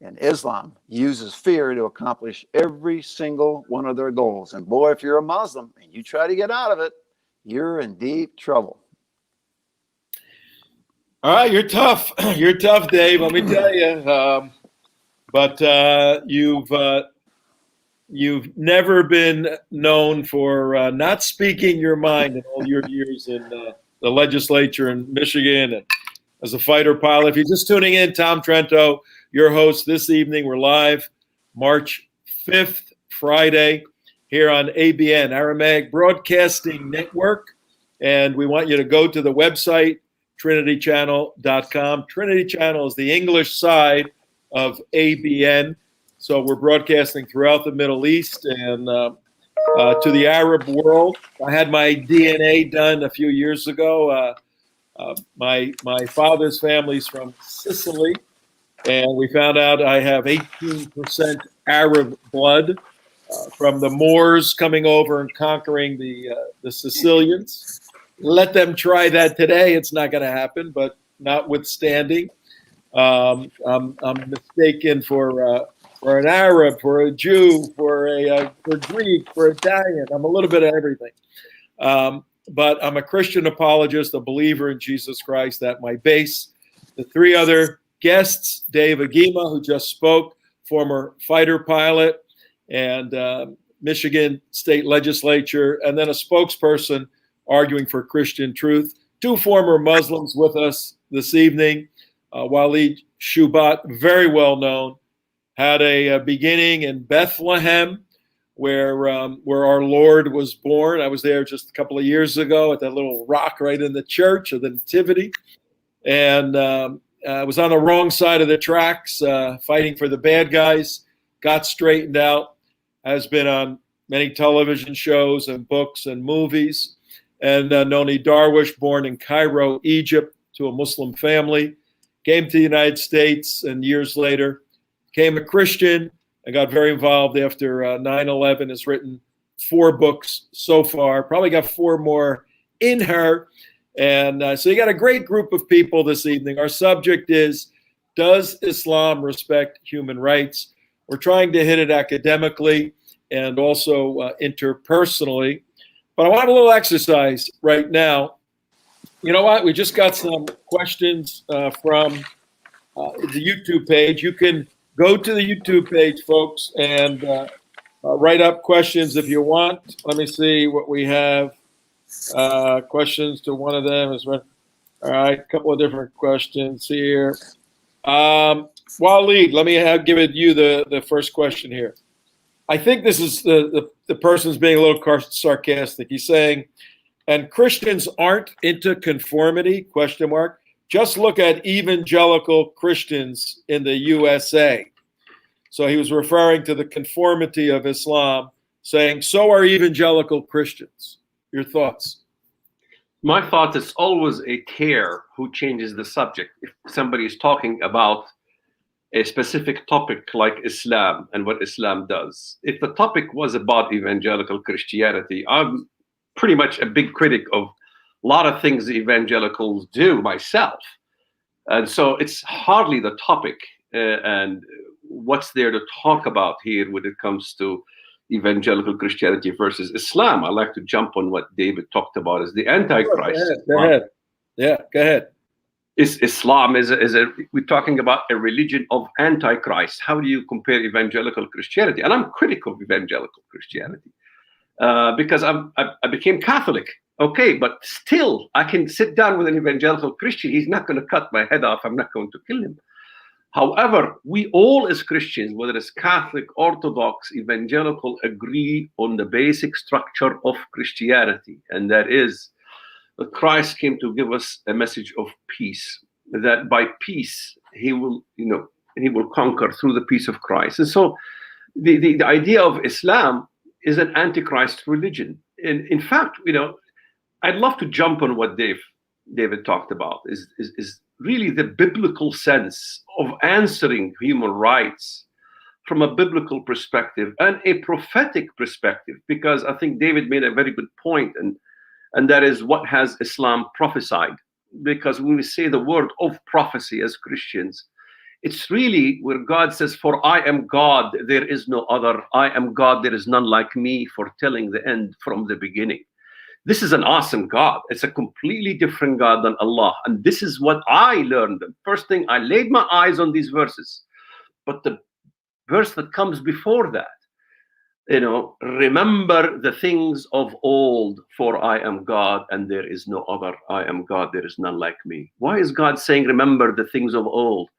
and Islam uses fear to accomplish every single one of their goals. And boy, if you're a Muslim and you try to get out of it, you're in deep trouble. All right, you're tough. You're tough, Dave. Let me tell you. But you've never been known for not speaking your mind in all your years in the legislature in Michigan and as a fighter pilot. If you're just tuning in, Tom Trento, your host this evening. We're live March 5th, Friday, here on ABN, Aramaic Broadcasting Network. And we want you to go to the website, trinitychannel.com. Trinity Channel is the English side of ABN. So we're broadcasting throughout the Middle East and to the Arab world. I had my DNA done a few years ago. My father's family's from Sicily, and we found out I have 18% Arab blood from the Moors coming over and conquering the Sicilians. Let them try that today. It's not going to happen, but notwithstanding, I'm mistaken for an Arab, for a Jew, for Greek, for Italian. I'm a little bit of everything. But I'm a Christian apologist, a believer in Jesus Christ at my base. The three other guests, Dave Agema, who just spoke, former fighter pilot, and Michigan State Legislature, and then a spokesperson arguing for Christian truth. Two former Muslims with us this evening. Walid Shoebat, very well known, had a beginning in Bethlehem, where our Lord was born. I was there just a couple of years ago at that little rock right in the church of the Nativity. And I was on the wrong side of the tracks, fighting for the bad guys, got straightened out, has been on many television shows and books and movies. And Nonie Darwish, born in Cairo, Egypt, to a Muslim family, came to the United States and years later became a Christian. I got very involved after 9/11, has written 4 books so far, probably got 4 more in her. And so you got a great group of people this evening. Our subject is, does Islam respect human rights? We're trying to hit it academically and also interpersonally. But I want a little exercise right now. You know what? We just got some questions from the YouTube page. You can go to the YouTube page, folks, and write up questions if you want. Let me see what we have. Questions to one of them is all right. A couple of different questions here. Walid, let me give it you the first question here. I think this is the person's being a little sarcastic. He's saying, and Christians aren't into conformity, ? Just look at evangelical Christians in the USA. So he was referring to the conformity of Islam, saying, so are evangelical Christians. Your thoughts? My thought is always a tear who changes the subject. If somebody is talking about a specific topic like Islam and what Islam does, if the topic was about evangelical Christianity, I'm pretty much a big critic of a lot of things the evangelicals do myself. And so it's hardly the topic and what's there to talk about here when it comes to evangelical Christianity versus Islam. I like to jump on what David talked about as the Antichrist. Go ahead. Yeah, go ahead. Islam is we're talking about a religion of Antichrist. How do you compare evangelical Christianity? And I'm critical of evangelical Christianity because I became Catholic. Okay, but still, I can sit down with an evangelical Christian. He's not going to cut my head off. I'm not going to kill him. However, we all as Christians, whether it's Catholic, Orthodox, evangelical, agree on the basic structure of Christianity. And that is that Christ came to give us a message of peace, that by peace, he will conquer through the peace of Christ. And so the idea of Islam is an antichrist religion. And in fact, I'd love to jump on what David talked about is really the biblical sense of answering human rights from a biblical perspective and a prophetic perspective, because I think David made a very good point, and that is what has Islam prophesied. Because when we say the word of prophecy as Christians, it's really where God says, for I am God, there is no other. I am God, there is none like me, foretelling the end from the beginning. This is an awesome God. It's a completely different God than Allah. And this is what I learned. The first thing, I laid my eyes on these verses. But the verse that comes before that, remember the things of old, for I am God and there is no other. I am God, there is none like me. Why is God saying, remember the things of old?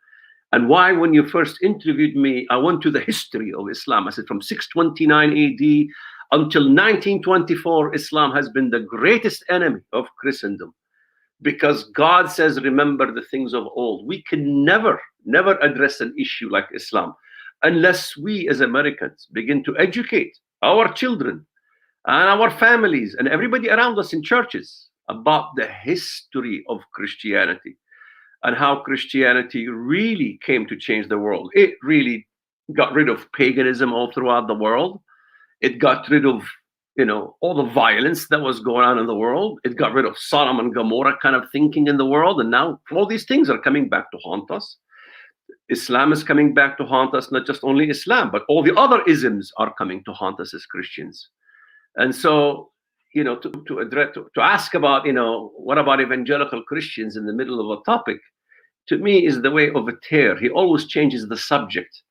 And why, when you first interviewed me, I went to the history of Islam. I said from 629 AD until 1924, Islam has been the greatest enemy of Christendom, because God says, remember the things of old. We can never address an issue like Islam unless we as Americans begin to educate our children and our families and everybody around us in churches about the history of Christianity and how Christianity really came to change the world. It really got rid of paganism all throughout the world. It got rid of, all the violence that was going on in the world. It got rid of Sodom and Gomorrah kind of thinking in the world. And now all these things are coming back to haunt us. Islam is coming back to haunt us, not just only Islam, but all the other isms are coming to haunt us as Christians. And so, to ask about, what about evangelical Christians in the middle of a topic, to me is the way of a tear. He always changes the subject.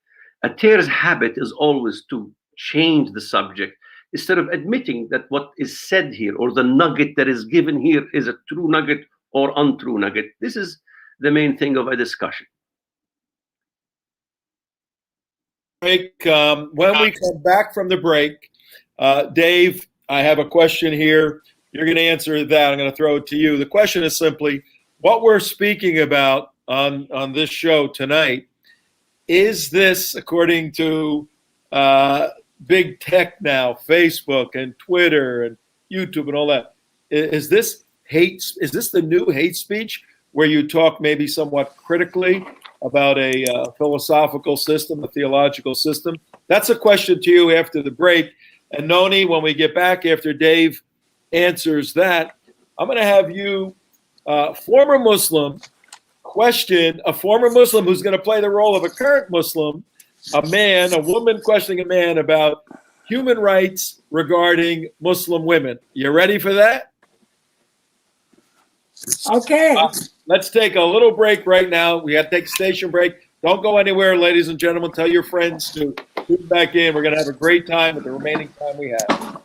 A tear's habit is always to change the subject instead of admitting that what is said here or the nugget that is given here is a true nugget or untrue nugget. This is the main thing of a discussion. When we come back from the break, Dave, I have a question here. You're going to answer that. I'm going to throw it to you. The question is simply, what we're speaking about on this show tonight, is this, according to big tech now, Facebook and Twitter and YouTube and all that, is this hate? Is this the new hate speech where you talk maybe somewhat critically about a philosophical system, a theological system? That's a question to you after the break. And Nonie, when we get back after Dave answers that, I'm going to have you, former Muslim, question a former Muslim who's going to play the role of a current Muslim, a woman questioning a man about human rights regarding Muslim women. You ready for that? Okay. Let's take a little break right now. We got to take a station break. Don't go anywhere, ladies and gentlemen. Tell your friends to tune back in. We're going to have a great time with the remaining time we have.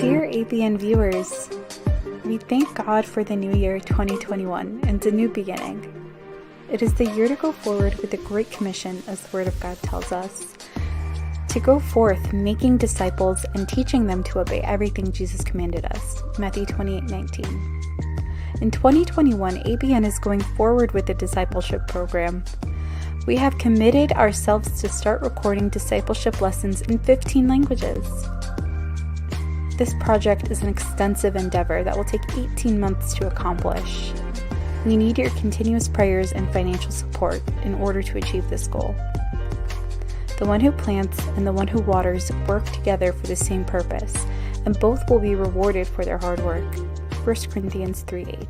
Dear ABN viewers, we thank God for the new year 2021 and a new beginning. It is the year to go forward with the Great Commission, as the Word of God tells us, to go forth making disciples and teaching them to obey everything Jesus commanded us, Matthew 28:19. In 2021, ABN is going forward with the discipleship program. We have committed ourselves to start recording discipleship lessons in 15 languages. This project is an extensive endeavor that will take 18 months to accomplish. We need your continuous prayers and financial support in order to achieve this goal. The one who plants and the one who waters work together for the same purpose, and both will be rewarded for their hard work. 1 Corinthians 3:8.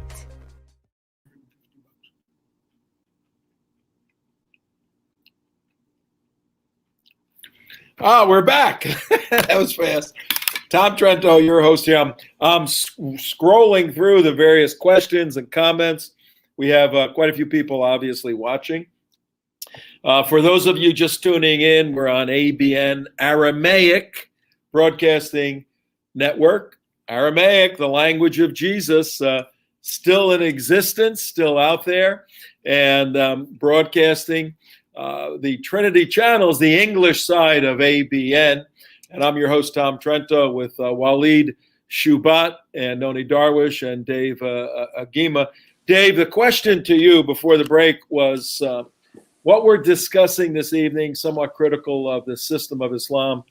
We're back. That was fast. Tom Trento, your host here. I'm scrolling through the various questions and comments. We have quite a few people obviously watching. For those of you just tuning in, we're on ABN Aramaic Broadcasting Network. Aramaic, the language of Jesus, still in existence, still out there, and broadcasting the Trinity channels, the English side of ABN. And I'm your host, Tom Trento, with Walid Shoebat and Nonie Darwish and Dave Agema. Dave, the question to you before the break was what we're discussing this evening, somewhat critical of the system of Islam.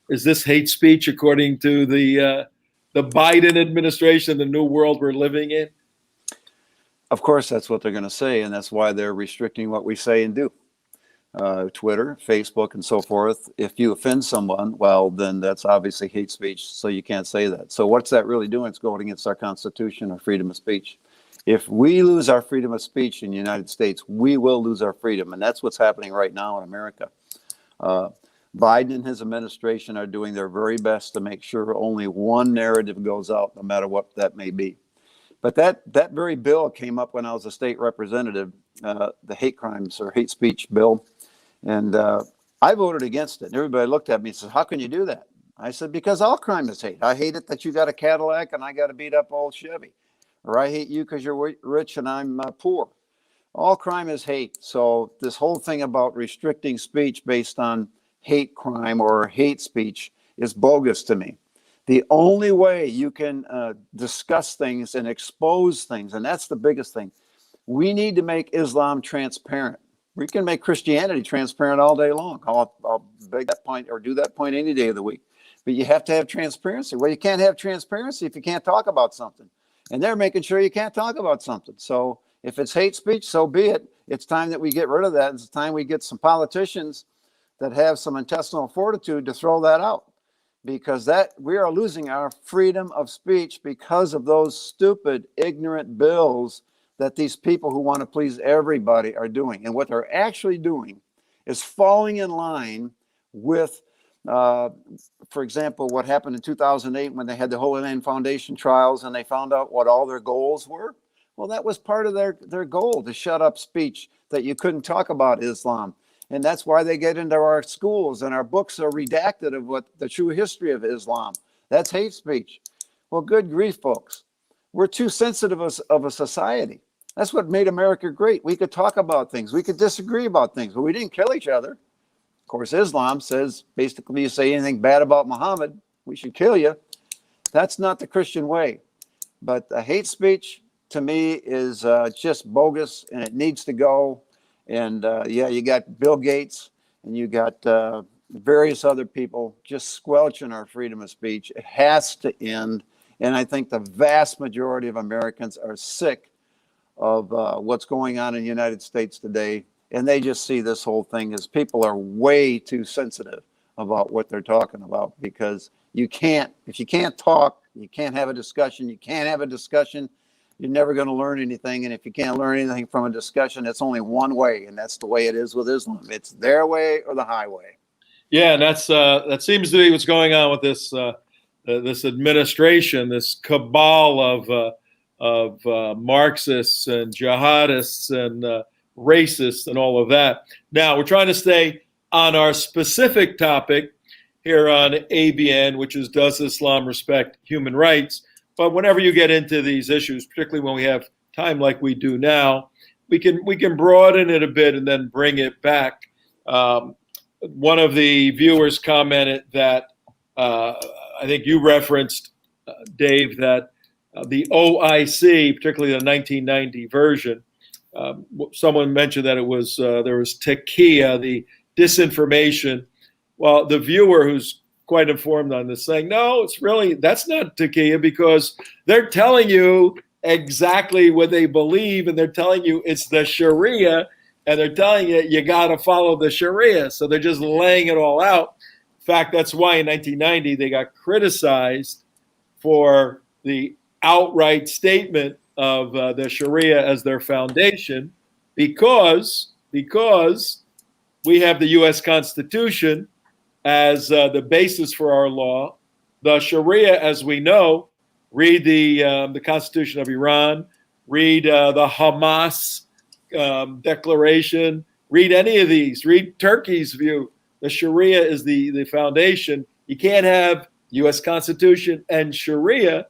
Is this hate speech according to the Biden administration, the new world we're living in? Of course, that's what they're going to say, and that's why they're restricting what we say and do. Twitter, Facebook, and so forth. If you offend someone, well, then that's obviously hate speech, so you can't say that. So what's that really doing? It's going against our Constitution, our freedom of speech. If we lose our freedom of speech in the United States, we will lose our freedom, and that's what's happening right now in America. Biden and his administration are doing their very best to make sure only one narrative goes out, no matter what that may be. But that very bill came up when I was a state representative, the hate crimes or hate speech bill. And I voted against it. And everybody looked at me and said, how can you do that? I said, because all crime is hate. I hate it that you got a Cadillac and I got a beat up old Chevy. Or I hate you because you're rich and I'm poor. All crime is hate. So this whole thing about restricting speech based on hate crime or hate speech is bogus to me. The only way you can discuss things and expose things, and that's the biggest thing, we need to make Islam transparent. We can make Christianity transparent all day long. I'll beg that point or do that point any day of the week. But you have to have transparency. Well, you can't have transparency if you can't talk about something. And they're making sure you can't talk about something. So if it's hate speech, so be it. It's time that we get rid of that. It's time we get some politicians that have some intestinal fortitude to throw that out. Because we are losing our freedom of speech because of those stupid, ignorant bills that these people who want to please everybody are doing. And what they're actually doing is falling in line with, for example, what happened in 2008 when they had the Holy Land Foundation trials and they found out what all their goals were. Well, that was part of their goal, to shut up speech, that you couldn't talk about Islam. And that's why they get into our schools, and our books are redacted of what the true history of Islam. That's hate speech. Well, good grief, folks. We're too sensitive of a society. That's what made America great. We could talk about things. We could disagree about things, but we didn't kill each other. Of course, Islam says, basically, you say anything bad about Muhammad, we should kill you. That's not the Christian way. But the hate speech, to me, is just bogus, and it needs to go. And yeah, you got Bill Gates, and you got various other people just squelching our freedom of speech. It has to end. And I think the vast majority of Americans are sick of what's going on in the United States today. And they just see this whole thing as people are way too sensitive about what they're talking about, because if you can't talk, you can't have a discussion. You can't have a discussion, you're never going to learn anything. And if you can't learn anything from a discussion, it's only one way. And that's the way it is with Islam. It's their way or the highway. Yeah, and that seems to be what's going on with this this administration, this cabal of Marxists and jihadists and racists and all of that. Now, we're trying to stay on our specific topic here on ABN, which is, does Islam respect human rights? But whenever you get into these issues, particularly when we have time like we do now, we can broaden it a bit and then bring it back. One of the viewers commented that I think you referenced, Dave, that the OIC, particularly the 1990 version, someone mentioned that it was there was taqiyya, the disinformation. Well, the viewer, who's quite informed on this, saying, no, that's not taqiyya, because they're telling you exactly what they believe, and they're telling you it's the Sharia, and they're telling you you got to follow the Sharia. So they're just laying it all out. In fact, that's why in 1990 they got criticized for the outright statement of the Sharia as their foundation, because we have the U.S. Constitution as the basis for our law. The Sharia, as we know, read the Constitution of Iran, read the Hamas declaration, read any of these, read Turkey's view. The Sharia is the foundation. You can't have U.S. Constitution and Sharia.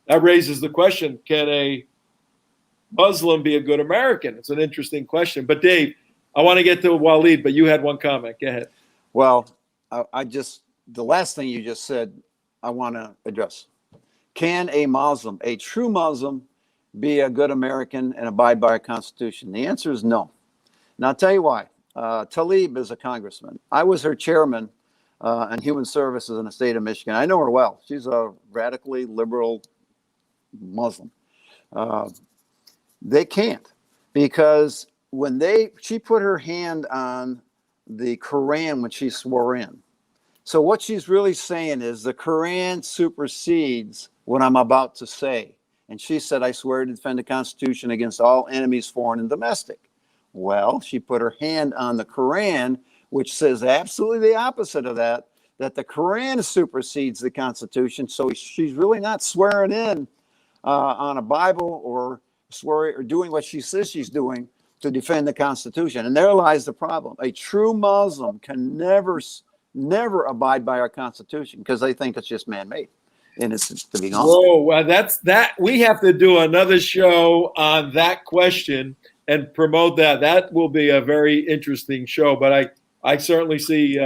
That raises the question, can a Muslim be a good American? It's an interesting question. But Dave, I want to get to Walid, but you had one comment. Go ahead. Well, the last thing you just said, I want to address. Can a Muslim, a true Muslim, be a good American and abide by our Constitution? The answer is no. And I'll tell you why. Tlaib is a congressman. I was her chairman on human services in the state of Michigan. I know her well. She's a radically liberal Muslim. They can't, because when she put her hand on the Quran when she swore in. So what she's really saying is the Quran supersedes what I'm about to say. And she said, I swear to defend the Constitution against all enemies, foreign and domestic. Well, she put her hand on the Quran, which says absolutely the opposite of that the Quran supersedes the Constitution. So she's really not swearing in on a Bible or swearing or doing what she says she's doing to defend the Constitution. And there lies the problem. A true Muslim can never abide by our Constitution because they think it's just man-made. And it's to be honest. Whoa, well, that's that. We have to do another show on that question and promote that. That will be a very interesting show. But I certainly see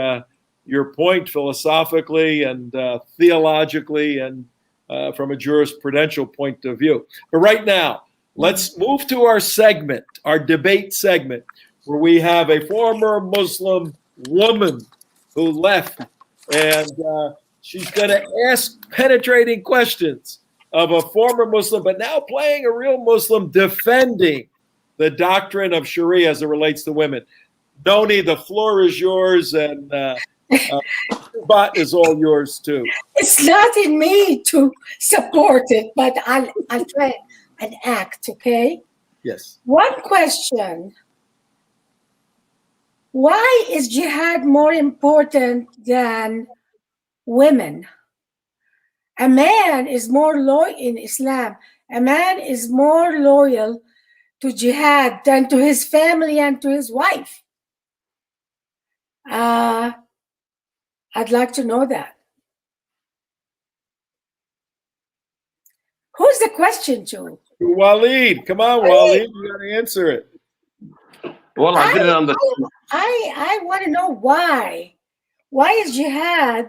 your point philosophically and theologically and from a jurisprudential point of view. But right now, let's move to our segment, our debate segment, where we have a former Muslim woman who left, and she's going to ask penetrating questions of a former Muslim, but now playing a real Muslim, defending the doctrine of Sharia as it relates to women. Nonie, the floor is yours, and Shoebat is all yours too. It's not in me to support it, but I'll try and act, okay? Yes. One question. Why is jihad more important than women? A man is more loyal in Islam. a man is more loyal to jihad than to his family and to his wife? I'd like to know that. Who's the question to? Walid, come on, Walid, you got to answer it. Well, I didn't understand. I want to know why. Why is jihad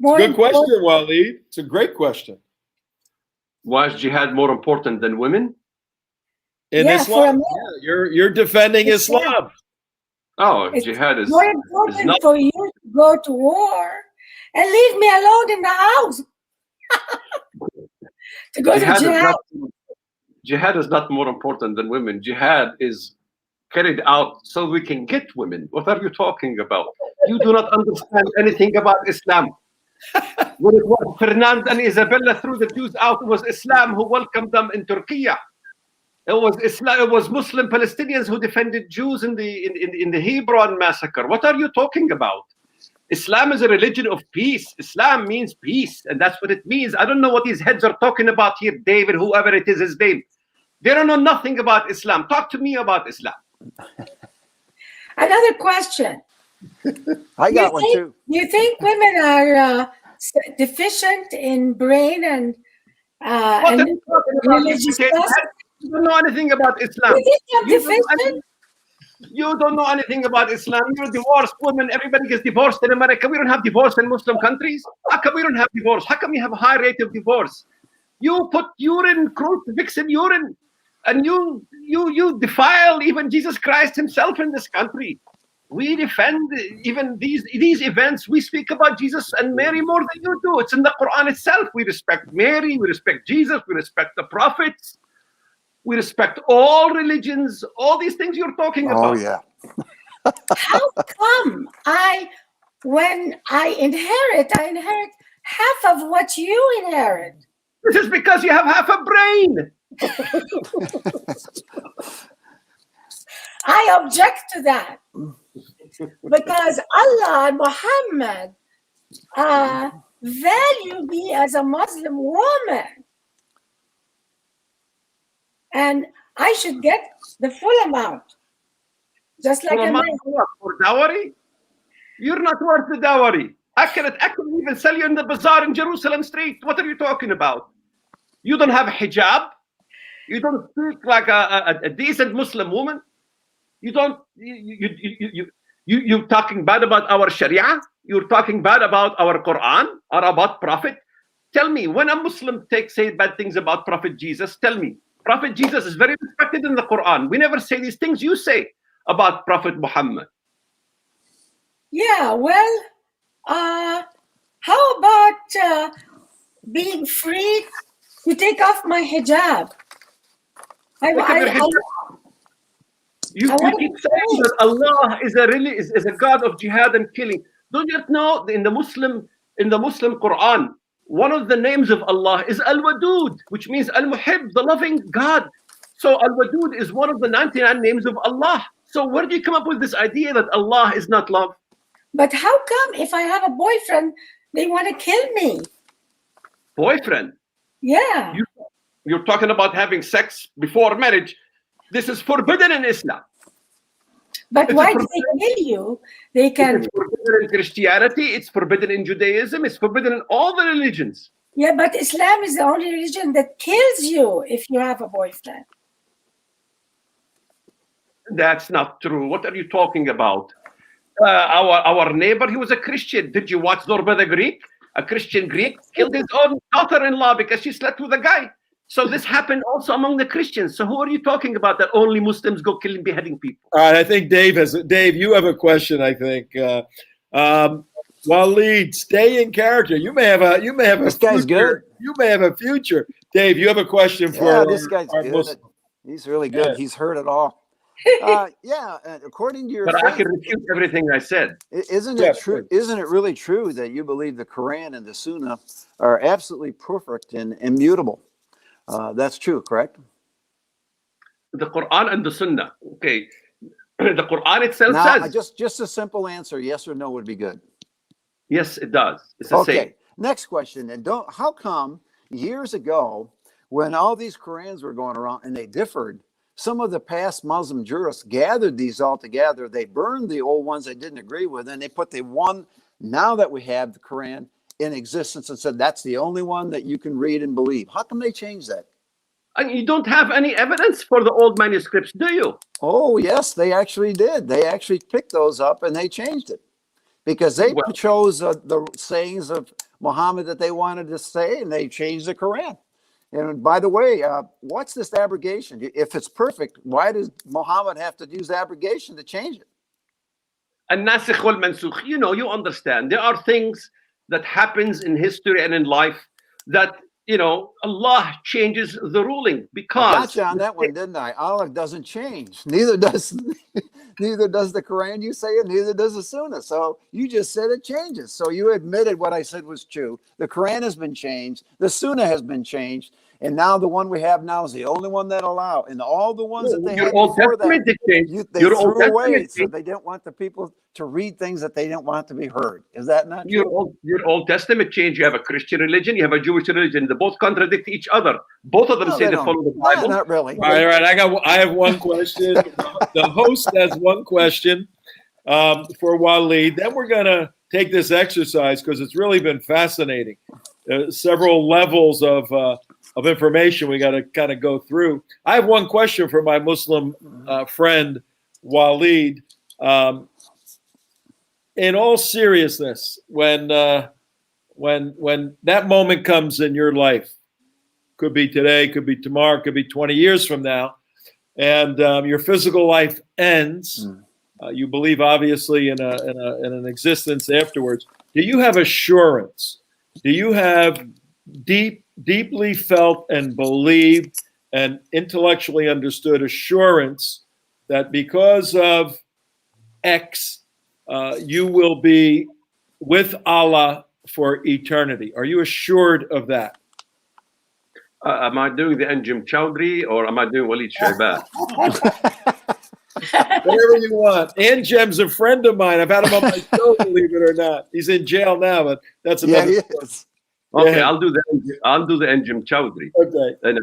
more Good question, important? Walid. It's a great question. Why is jihad more important than women? In Yeah, for a Islam, man. you're defending Islam. Oh, It's jihad is more important not. for you to go to war and leave me alone in the house. To go to Jihad is not more important than women. Jihad is carried out so we can get women. What are you talking about? You do not understand anything about Islam. When it was Fernand and Isabella threw the Jews out, it was Islam who welcomed them in Turkey. It was Islam. It was Muslim Palestinians who defended Jews in the Hebron massacre. What are you talking about? Islam is a religion of peace. Islam means peace, and that's what it means. I don't know what these heads are talking about here, David, whoever it is his name. They don't know nothing about Islam. Talk to me about Islam. Another question. I got one too. Do you think women are deficient in brain and What are you talking about? religious You don't know anything about Islam. You think I'm deficient? You don't know anything about Islam. You're a divorced woman. Everybody gets divorced in America. We don't have divorce in Muslim countries. How come we don't have divorce? How come you have a high rate of divorce? You put urine, crucifix in urine, and you defile even Jesus Christ himself in this country. We defend even these events. We speak about Jesus and Mary more than you do. It's in the Quran itself. We respect Mary. We respect Jesus. We respect the prophets. We respect all religions, all these things you're talking about. Oh, yeah. How come when I inherit half of what you inherit? This is because you have half a brain. I object to that. Because Allah and Muhammad value me as a Muslim woman. And I should get the full amount. Just like a man. For dowry? You're not worth the dowry. I can even sell you in the bazaar in Jerusalem street. What are you talking about? You don't have a hijab. You don't speak like a decent Muslim woman. You don't. You're talking bad about our Sharia. You're talking bad about our Quran or about Prophet. Tell me, when a Muslim say bad things about Prophet Jesus, tell me. Prophet Jesus is very respected in the Quran. We never say these things you say about Prophet Muhammad. Yeah, well, how about being free to take off my hijab? You keep saying that Allah is a God of jihad and killing. Don't you know in the Muslim Quran, one of the names of Allah is Al-Wadud, which means Al-Muhib, the loving God. So Al-Wadud is one of the 99 names of Allah. So where do you come up with this idea that Allah is not love? But how come if I have a boyfriend, they want to kill me? Boyfriend? Yeah. You're talking about having sex before marriage. This is forbidden in Islam. But why do they kill you? They can. It's forbidden in Christianity. It's forbidden in Judaism. It's forbidden in all the religions. Yeah, but Islam is the only religion that kills you if you have a boyfriend. That's not true. What are you talking about? Our neighbor, he was a Christian. Did you watch Zorba the Greek? A Christian Greek killed his own daughter-in-law because she slept with a guy. So this happened also among the Christians. So who are you talking about that only Muslims go killing, beheading people? All right, I think Dave, you have a question, I think. Walid, stay in character. You may have a This guy's future. good. You may have a future. Dave, you have a question for this guy's our good. Muslim. He's really good. Yeah. He's heard it all. According to your But faith, I can refute everything I said. isn't it true? Isn't it really true that you believe the Quran and the Sunnah are absolutely perfect and immutable? That's true, correct? The Quran and the Sunnah. Okay. The Quran itself Now, says. just a simple answer, yes or no, would be good. Yes, it does. It's the same. Next question. And how come years ago when all these Qurans were going around and they differed, some of the past Muslim jurists gathered these all together. They burned the old ones they didn't agree with, and they put the one now that we have the Quran in existence and said that's the only one that you can read and believe. How come they changed that? And you don't have any evidence for the old manuscripts, do you? Oh, yes, they actually did. They actually picked those up and they changed it because they chose the sayings of Muhammad that they wanted to say, and they changed the Quran. And by the way, what's this abrogation? If it's perfect, why does Muhammad have to use abrogation to change it? الناسخ والمنسوخ. You know, you understand. There are things that happens in history and in life that, you know, Allah changes the ruling because. I got you on that one, didn't I? Allah doesn't change. Neither does the Quran. You say it. Neither does the Sunnah. So you just said it changes. So you admitted what I said was true. The Quran has been changed. The Sunnah has been changed. And now the one we have now is the only one that allow. And all the ones that they had before that, they threw away. So they didn't want the people to read things that they didn't want to be heard. Is that not true? Your Old Testament change. You have a Christian religion. You have a Jewish religion. They both contradict each other. Both of them say they follow the Bible. No, not really. All right. I have one question. The host has one question for Walid. Then we're going to take this exercise because it's really been fascinating. Several levels of information we got to kind of go through. I have one question for my Muslim friend Walid. In all seriousness, when that moment comes in your life, could be today, could be tomorrow, could be 20 years from now, and your physical life ends. You believe obviously in an existence afterwards. Do you have assurance? Do you have deeply felt and believed and intellectually understood assurance that because of X, you will be with Allah for eternity? Are you assured of that? Am I doing the Agema Chowdhury or am I doing Walid Shoebat? Whatever you want. Angem's a friend of mine. I've had him on my show, believe it or not. He's in jail now, but that's another story. Okay, I'll do the Agema Chowdhury. Okay. And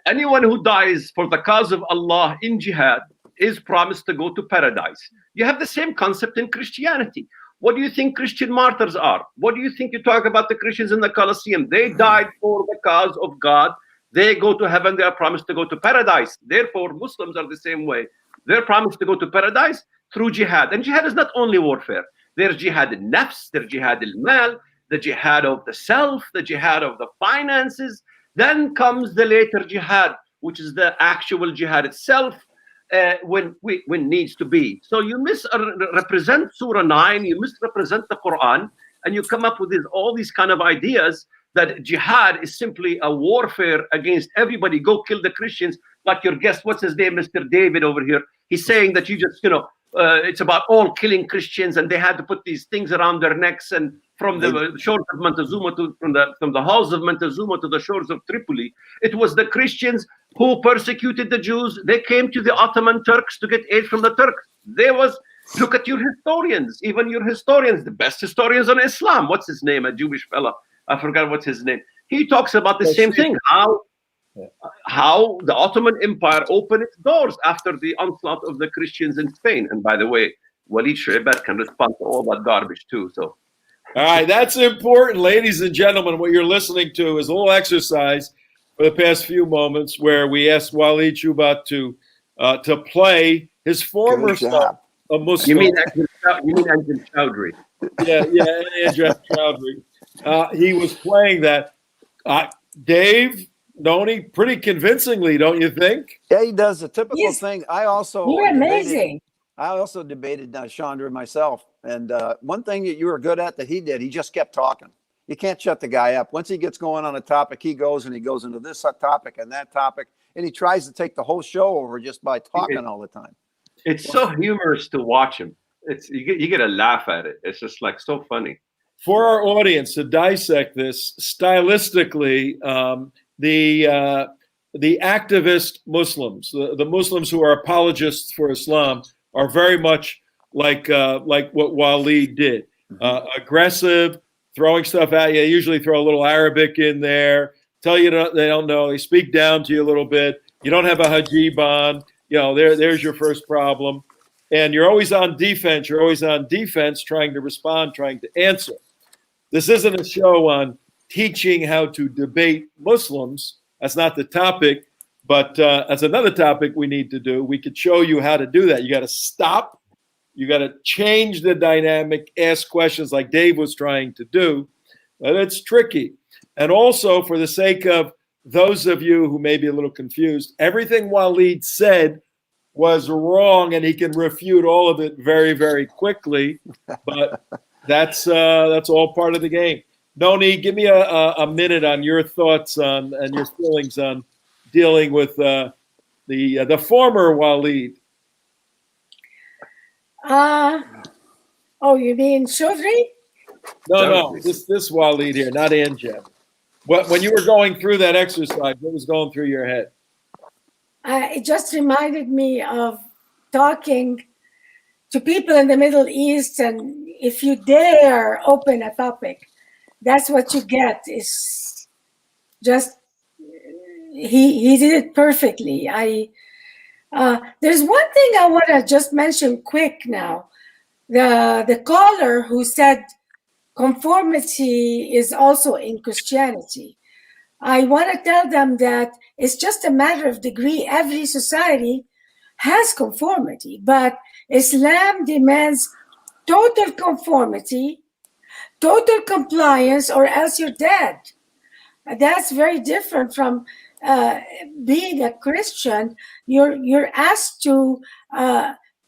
anyone who dies for the cause of Allah in jihad is promised to go to paradise. You have the same concept in Christianity. What do you think Christian martyrs are? What do you think you talk about the Christians in the Colosseum? They died for the cause of God. They go to heaven. They are promised to go to paradise. Therefore, Muslims are the same way. They're promised to go to paradise through jihad. And jihad is not only warfare. There's jihad al-nafs, there's jihad al-mal, the jihad of the self, the jihad of the finances. Then comes the later jihad, which is the actual jihad itself, when needs to be. So you misrepresent Surah 9, you misrepresent the Quran, and you come up with all these kind of ideas that jihad is simply a warfare against everybody. Go kill the Christians, like your guest, what's his name, Mr. David over here. He's saying that you just, it's about all killing Christians, and they had to put these things around their necks, and from the shores of Montezuma from the halls of Montezuma to the shores of Tripoli, it was the Christians who persecuted the Jews. They came to the Ottoman Turks to get aid from the Turks. Look at your historians, even your historians, the best historians on Islam. What's his name? A Jewish fella. I forgot what's his name. He talks about the same thing, how the Ottoman Empire opened its doors after the onslaught of the Christians in Spain. And by the way, Walid Shoebat can respond to all that garbage too. So, all right, that's important, ladies and gentlemen. What you're listening to is a little exercise for the past few moments where we asked Walid Shoebat to play his former son, a Muslim. You mean Agema Chowdhury? Yeah, Agema Chowdhury. He was playing that. Dave, Nonie, pretty convincingly, don't you think? Yeah, he does the typical thing. You're amazing. I also debated Chandra myself. And one thing that you were good at that he did, he just kept talking. You can't shut the guy up. Once he gets going on a topic, he goes into this topic and that topic. And he tries to take the whole show over just by talking all the time. It's so humorous to watch him. You get a laugh at it. It's just like so funny. For our audience to dissect this stylistically, the activist Muslims, the Muslims who are apologists for Islam, are very much like what Walid did. Aggressive, throwing stuff at you. Usually throw a little Arabic in there. tell you they don't know. They speak down to you a little bit. You don't have a hajib on. There's your first problem. And you're always on defense. You're always on defense, trying to respond, trying to answer. This isn't a show on teaching how to debate Muslims. That's not the topic. But that's another topic we need to do. We could show you how to do that. You got to stop. You got to change the dynamic, ask questions like Dave was trying to do. But it's tricky. And also, for the sake of those of you who may be a little confused, everything Walid said was wrong, and he can refute all of it very, very quickly. But that's all part of the game. Nonie, give me a minute on your thoughts on and your feelings on dealing with the former Walid. Oh, you mean Chaudhry? No, this Walid here, not Agema. When you were going through that exercise, what was going through your head? It just reminded me of talking to people in the Middle East, and if you dare open a topic, that's what you get. Is just he did it perfectly. There's one thing I want to just mention quick now. The caller who said conformity is also in Christianity. I want to tell them that it's just a matter of degree. Every society has conformity, but Islam demands total conformity, total compliance, or else you're dead. That's very different from being a Christian. You're asked to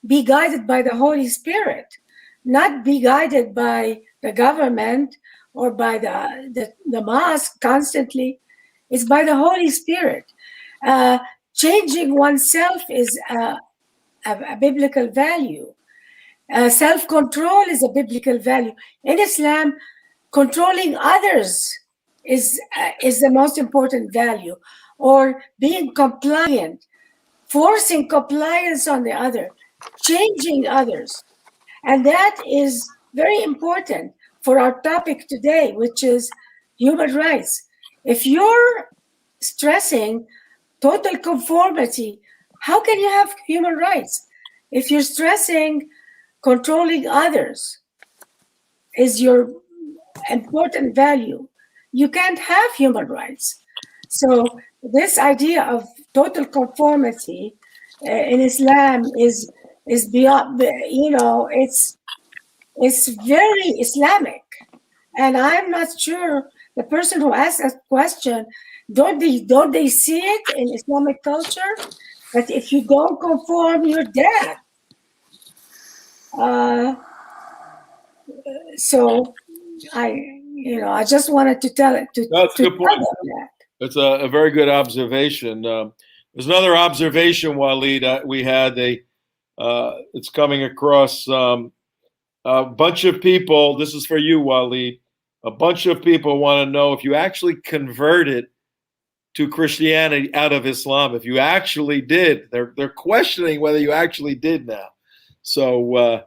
be guided by the Holy Spirit, not be guided by the government or by the mosque constantly. It's by the Holy Spirit. Changing oneself is a biblical value. Self-control is a biblical value. In Islam, controlling others is the most important value, or being compliant, forcing compliance on the other, changing others. And that is very important for our topic today, which is human rights. If you're stressing total conformity, how can you have human rights? If you're stressing controlling others is your important value, you can't have human rights. So this idea of total conformity in Islam is beyond, it's very Islamic. And I'm not sure the person who asked that question, don't they see it in Islamic culture that if you don't conform, you're dead? So I just wanted to tell it to. That's a good point. That. It's a very good observation. There's another observation, Walid, we had. It's coming across a bunch of people. This is for you, Walid. A bunch of people want to know if you actually converted to Christianity out of Islam. If you actually did, they're questioning whether you actually did now. So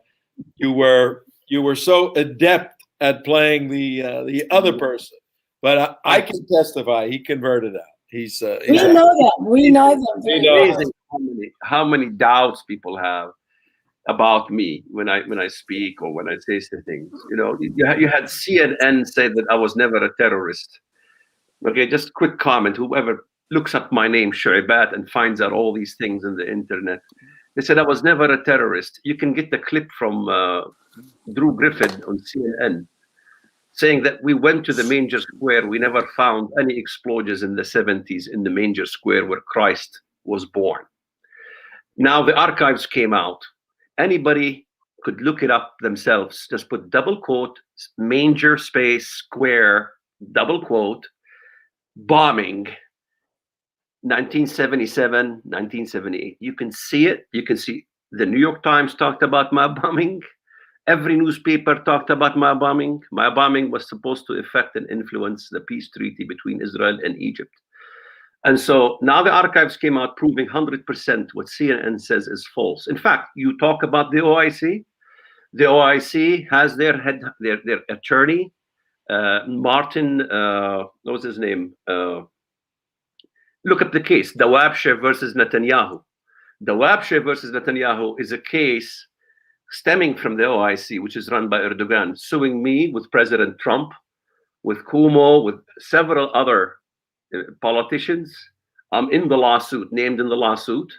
you were so adept at playing the other person, but I can testify he converted out. We know them. We know them. Amazing how many doubts people have about me when I speak or when I say things. You had CNN say that I was never a terrorist. Okay, just quick comment. Whoever looks up my name, Shoebat, and finds out all these things on the internet, they said I was never a terrorist. You can get the clip from Drew Griffin on CNN saying that we went to the manger square. We never found any explosions in the 70s in the manger square where Christ was born. Now the archives came out. Anybody could look it up themselves. Just put double quote, manger space square, double quote, bombing, 1977, 1978. You can see it. You can see the New York Times talked about my bombing. Every newspaper talked about my bombing. My bombing was supposed to affect and influence the peace treaty between Israel and Egypt. And so now the archives came out proving 100% what CNN says is false. In fact, you talk about the OIC. The OIC has their attorney, Martin, what was his name? Look at the case, Darwish versus Netanyahu. Darwish versus Netanyahu is a case stemming from the OIC, which is run by Erdogan, suing me with President Trump, with Cuomo, with several other politicians. I'm in the lawsuit, named in the lawsuit.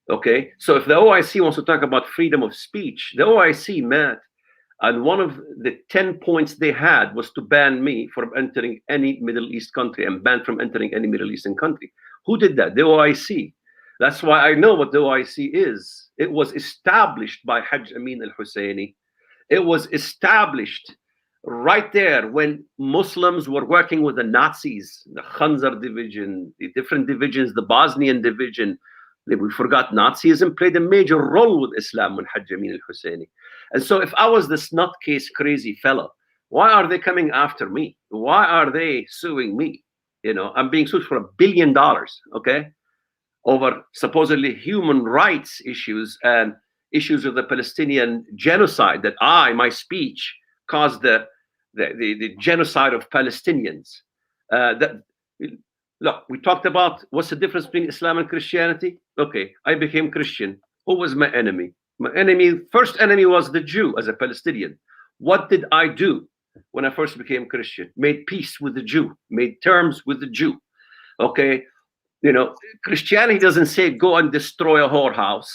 Okay, so if the OIC wants to talk about freedom of speech, the OIC met, and one of the 10 points they had was to ban me from entering any Middle East country and ban from entering any Middle Eastern country. Who did that? The OIC. That's why I know what the OIC is. It was established by Hajj Amin al-Husseini. It was established right there when Muslims were working with the Nazis, the Khanzar division, the different divisions, the Bosnian division. We forgot Nazism played a major role with Islam when Hajj Amin al-Husseini. And so if I was this nutcase crazy fellow, why are they coming after me? Why are they suing me? You know, I'm being sued for $1 billion, okay, over supposedly human rights issues and issues of the Palestinian genocide, that my speech caused the genocide of Palestinians. Look, we talked about what's the difference between Islam and Christianity. Okay, I became Christian. Who was my enemy? My enemy, first enemy, was the Jew as a Palestinian. What did I do when I first became Christian? Made peace with the Jew, made terms with the Jew. Okay, you know, Christianity doesn't say go and destroy a whorehouse.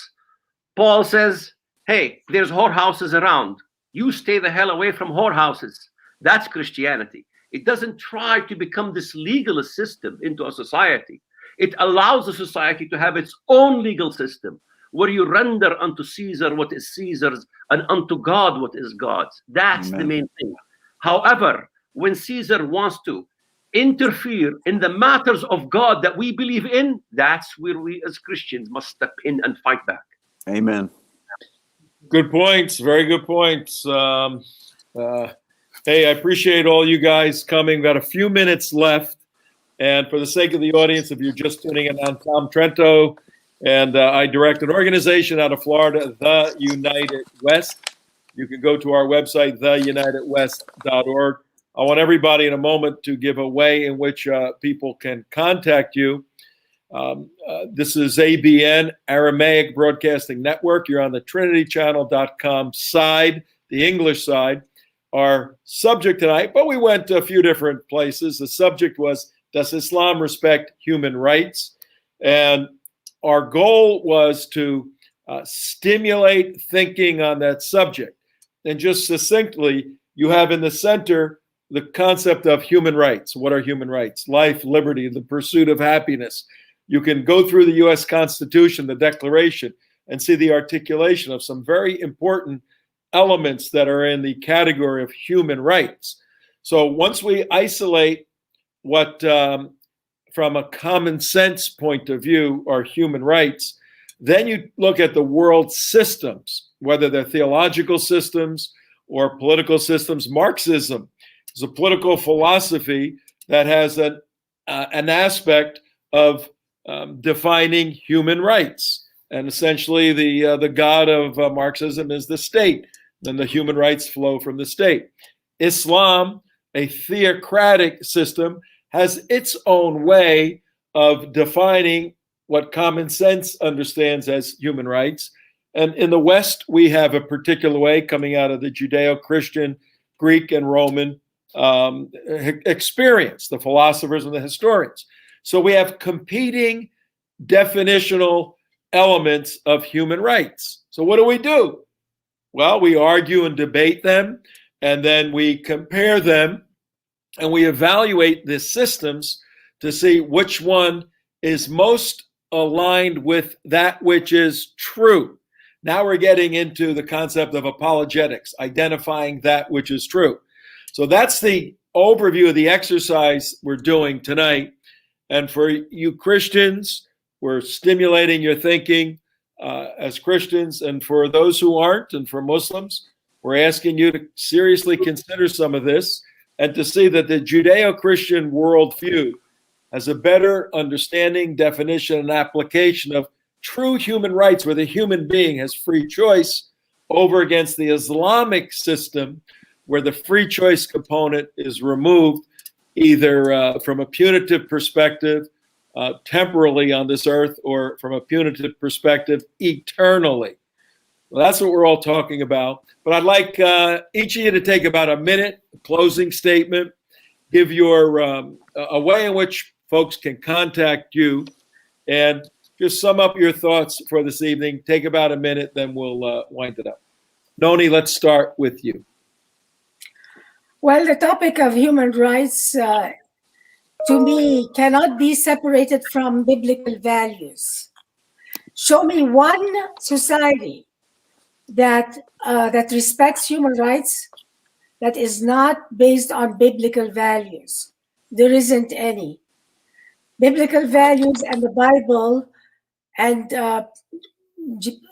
Paul says, hey, there's whorehouses around. You stay the hell away from whorehouses. That's Christianity. It doesn't try to become this legalist system into a society. It allows a society to have its own legal system, where you render unto Caesar what is Caesar's and unto God what is God's. That's the main thing. However, when Caesar wants to interfere in the matters of God that we believe in, that's where we as Christians must step in and fight back. Amen. Good points. Very good points. Hey, I appreciate all you guys coming. We've got a few minutes left. And for the sake of the audience, if you're just tuning in, I'm Tom Trento, and I direct an organization out of Florida, The United West. You can go to our website, theunitedwest.org. I want everybody in a moment to give a way in which people can contact you. This is ABN, Aramaic Broadcasting Network. You're on the trinitychannel.com side, the English side. Our subject tonight, but we went to a few different places. The subject was, does Islam respect human rights? And our goal was to stimulate thinking on that subject. And just succinctly, you have in the center the concept of human rights. What are human rights? Life, liberty, the pursuit of happiness. You can go through the U.S. Constitution, the Declaration, and see the articulation of some very important elements that are in the category of human rights. So once we isolate what, from a common sense point of view, are human rights, then you look at the world systems, whether they're theological systems or political systems. Marxism is a political philosophy that has an aspect of defining human rights. And essentially the god of Marxism is the state. Then the human rights flow from the state. Islam, a theocratic system, has its own way of defining what common sense understands as human rights. And in the West, we have a particular way coming out of the Judeo-Christian, Greek, and Roman experience, the philosophers and the historians. So we have competing definitional elements of human rights. So what do? Well, we argue and debate them, and then we compare them, and we evaluate the systems to see which one is most aligned with that which is true. Now we're getting into the concept of apologetics, identifying that which is true. So that's the overview of the exercise we're doing tonight. And for you Christians, we're stimulating your thinking as Christians, and for those who aren't, and for Muslims, we're asking you to seriously consider some of this and to see that the Judeo-Christian worldview has a better understanding, definition, and application of true human rights, where the human being has free choice, over against the Islamic system, where the free choice component is removed, either from a punitive perspective temporally on this earth, or from a punitive perspective, eternally. Well, that's what we're all talking about. But I'd like each of you to take about a minute, closing statement, give your a way in which folks can contact you, and just sum up your thoughts for this evening. Take about a minute, then we'll wind it up. Nonie, let's start with you. Well, the topic of human rights, to me, cannot be separated from biblical values. Show me one society that respects human rights that is not based on biblical values. There isn't any. Biblical values and the Bible and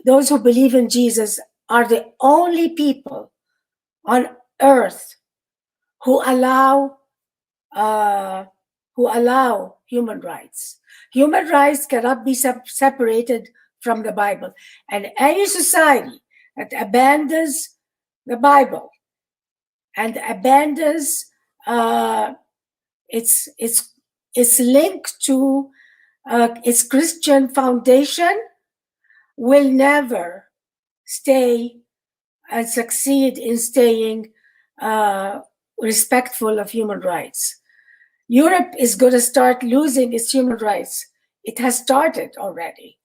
those who believe in Jesus are the only people on earth who allow human rights. Human rights cannot be separated from the Bible. And any society that abandons the Bible and abandons its link to its Christian foundation will never stay and succeed in staying respectful of human rights. Europe is going to start losing its human rights. It has started already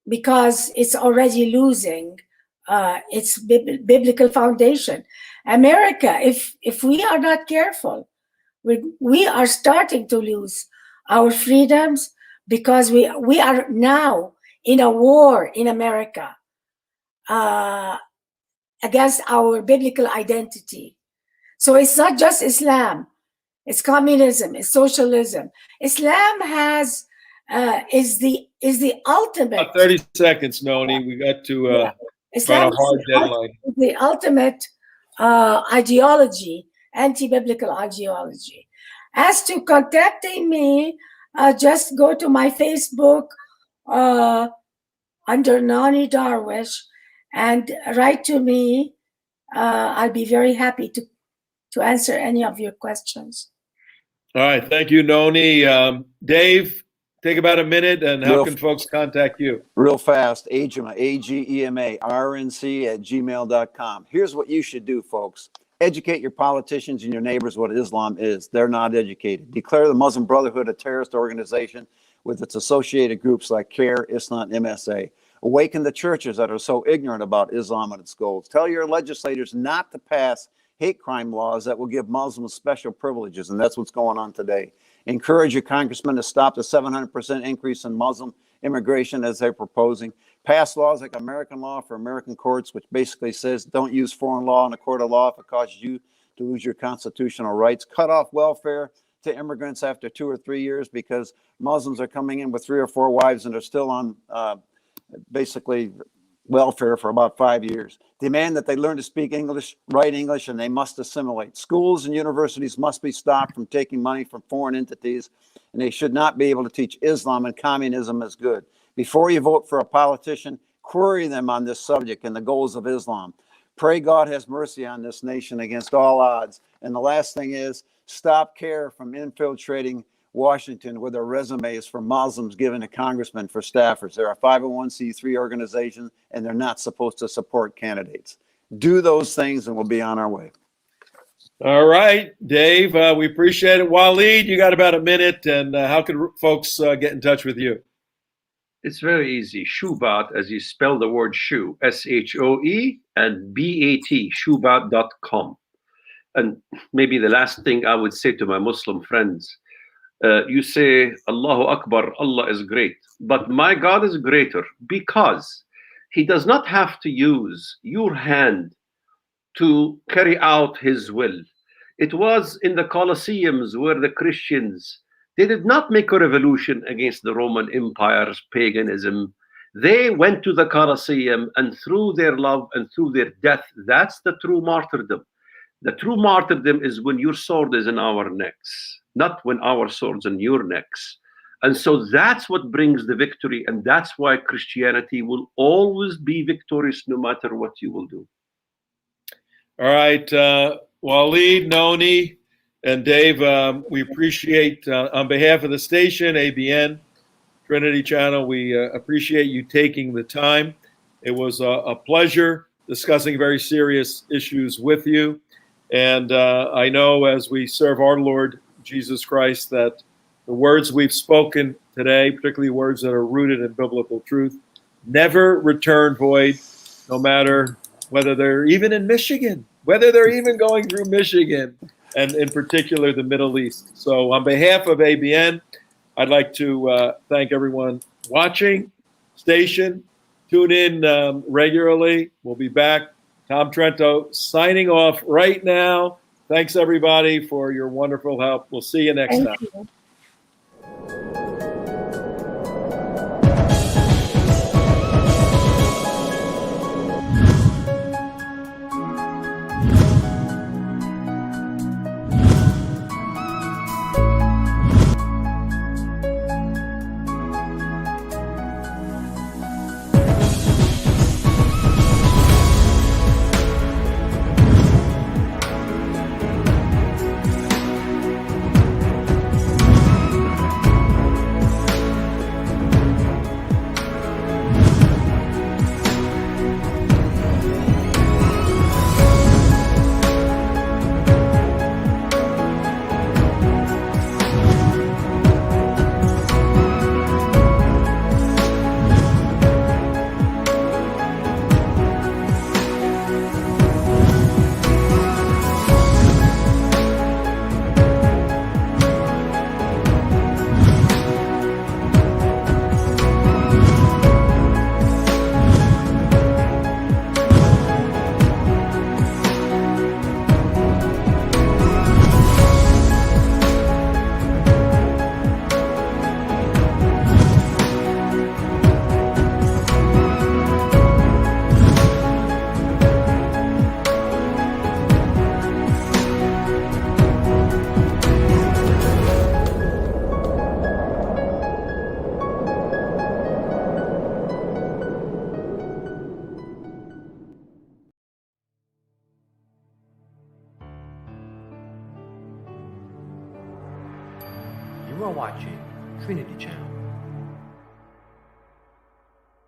because it's already losing its biblical foundation. America, if we are not careful, we are starting to lose our freedoms because we are now in a war in America against our biblical identity. So it's not just Islam, it's communism, it's socialism. Islam has is the ultimate. 30 seconds, Nonie. We got to Islam a hard deadline. Is the ultimate ideology, anti-biblical ideology. As to contacting me, just go to my Facebook under Nonie Darwish and write to me. I'll be very happy to answer any of your questions. All right. Thank you, Nonie. Dave, take about a minute, and how can folks contact you? Real fast, Agema, Agema, rnc@gmail.com. Here's what you should do, folks. Educate your politicians and your neighbors what Islam is. They're not educated. Declare the Muslim Brotherhood a terrorist organization with its associated groups like CARE, Islam, MSA. Awaken the churches that are so ignorant about Islam and its goals. Tell your legislators not to pass hate crime laws that will give Muslims special privileges, and that's what's going on today. Encourage your congressmen to stop the 700% increase in Muslim immigration as they're proposing. Pass laws like American law for American courts, which basically says don't use foreign law in a court of law if it causes you to lose your constitutional rights. Cut off welfare to immigrants after 2 or 3 years because Muslims are coming in with 3 or 4 wives and are still on basically welfare for about 5 years. Demand that they learn to speak English, write English, and they must assimilate. Schools and universities must be stopped from taking money from foreign entities, and they should not be able to teach Islam and communism as good. Before you vote for a politician, query them on this subject and the goals of Islam. Pray God has mercy on this nation against all odds. And the last thing is, stop CARE from infiltrating Washington with their resumes for Muslims given to congressmen for staffers. They're a 501c3 organization, and they're not supposed to support candidates. Do those things, and we'll be on our way. All right, Dave, we appreciate it. Walid, you got about a minute, and how can folks get in touch with you? It's very easy. Shoebat, as you spell the word shoe, S-H-O-E and B-A-T, shoebat.com. And maybe the last thing I would say to my Muslim friends, you say, Allahu Akbar, Allah is great. But my God is greater because he does not have to use your hand to carry out his will. It was in the Colosseums where the Christians, they did not make a revolution against the Roman Empire's paganism. They went to the Colosseum, and through their love and through their death, that's the true martyrdom. The true martyrdom is when your sword is in our necks, not when our sword's in your necks. And so that's what brings the victory, and that's why Christianity will always be victorious no matter what you will do. All right, Walid, Nonie, And Dave, we appreciate, on behalf of the station, ABN, Trinity Channel, we appreciate you taking the time. It was a pleasure discussing very serious issues with you. And I know as we serve our Lord Jesus Christ that the words we've spoken today, particularly words that are rooted in biblical truth, never return void, no matter whether they're even in Michigan, whether they're even going through Michigan, and in particular the Middle East. So on behalf of ABN, I'd like to thank everyone watching, station, tune in regularly. We'll be back. Tom Trento signing off right now. Thanks everybody for your wonderful help. We'll see you next time. Thank you. You are watching Trinity Channel.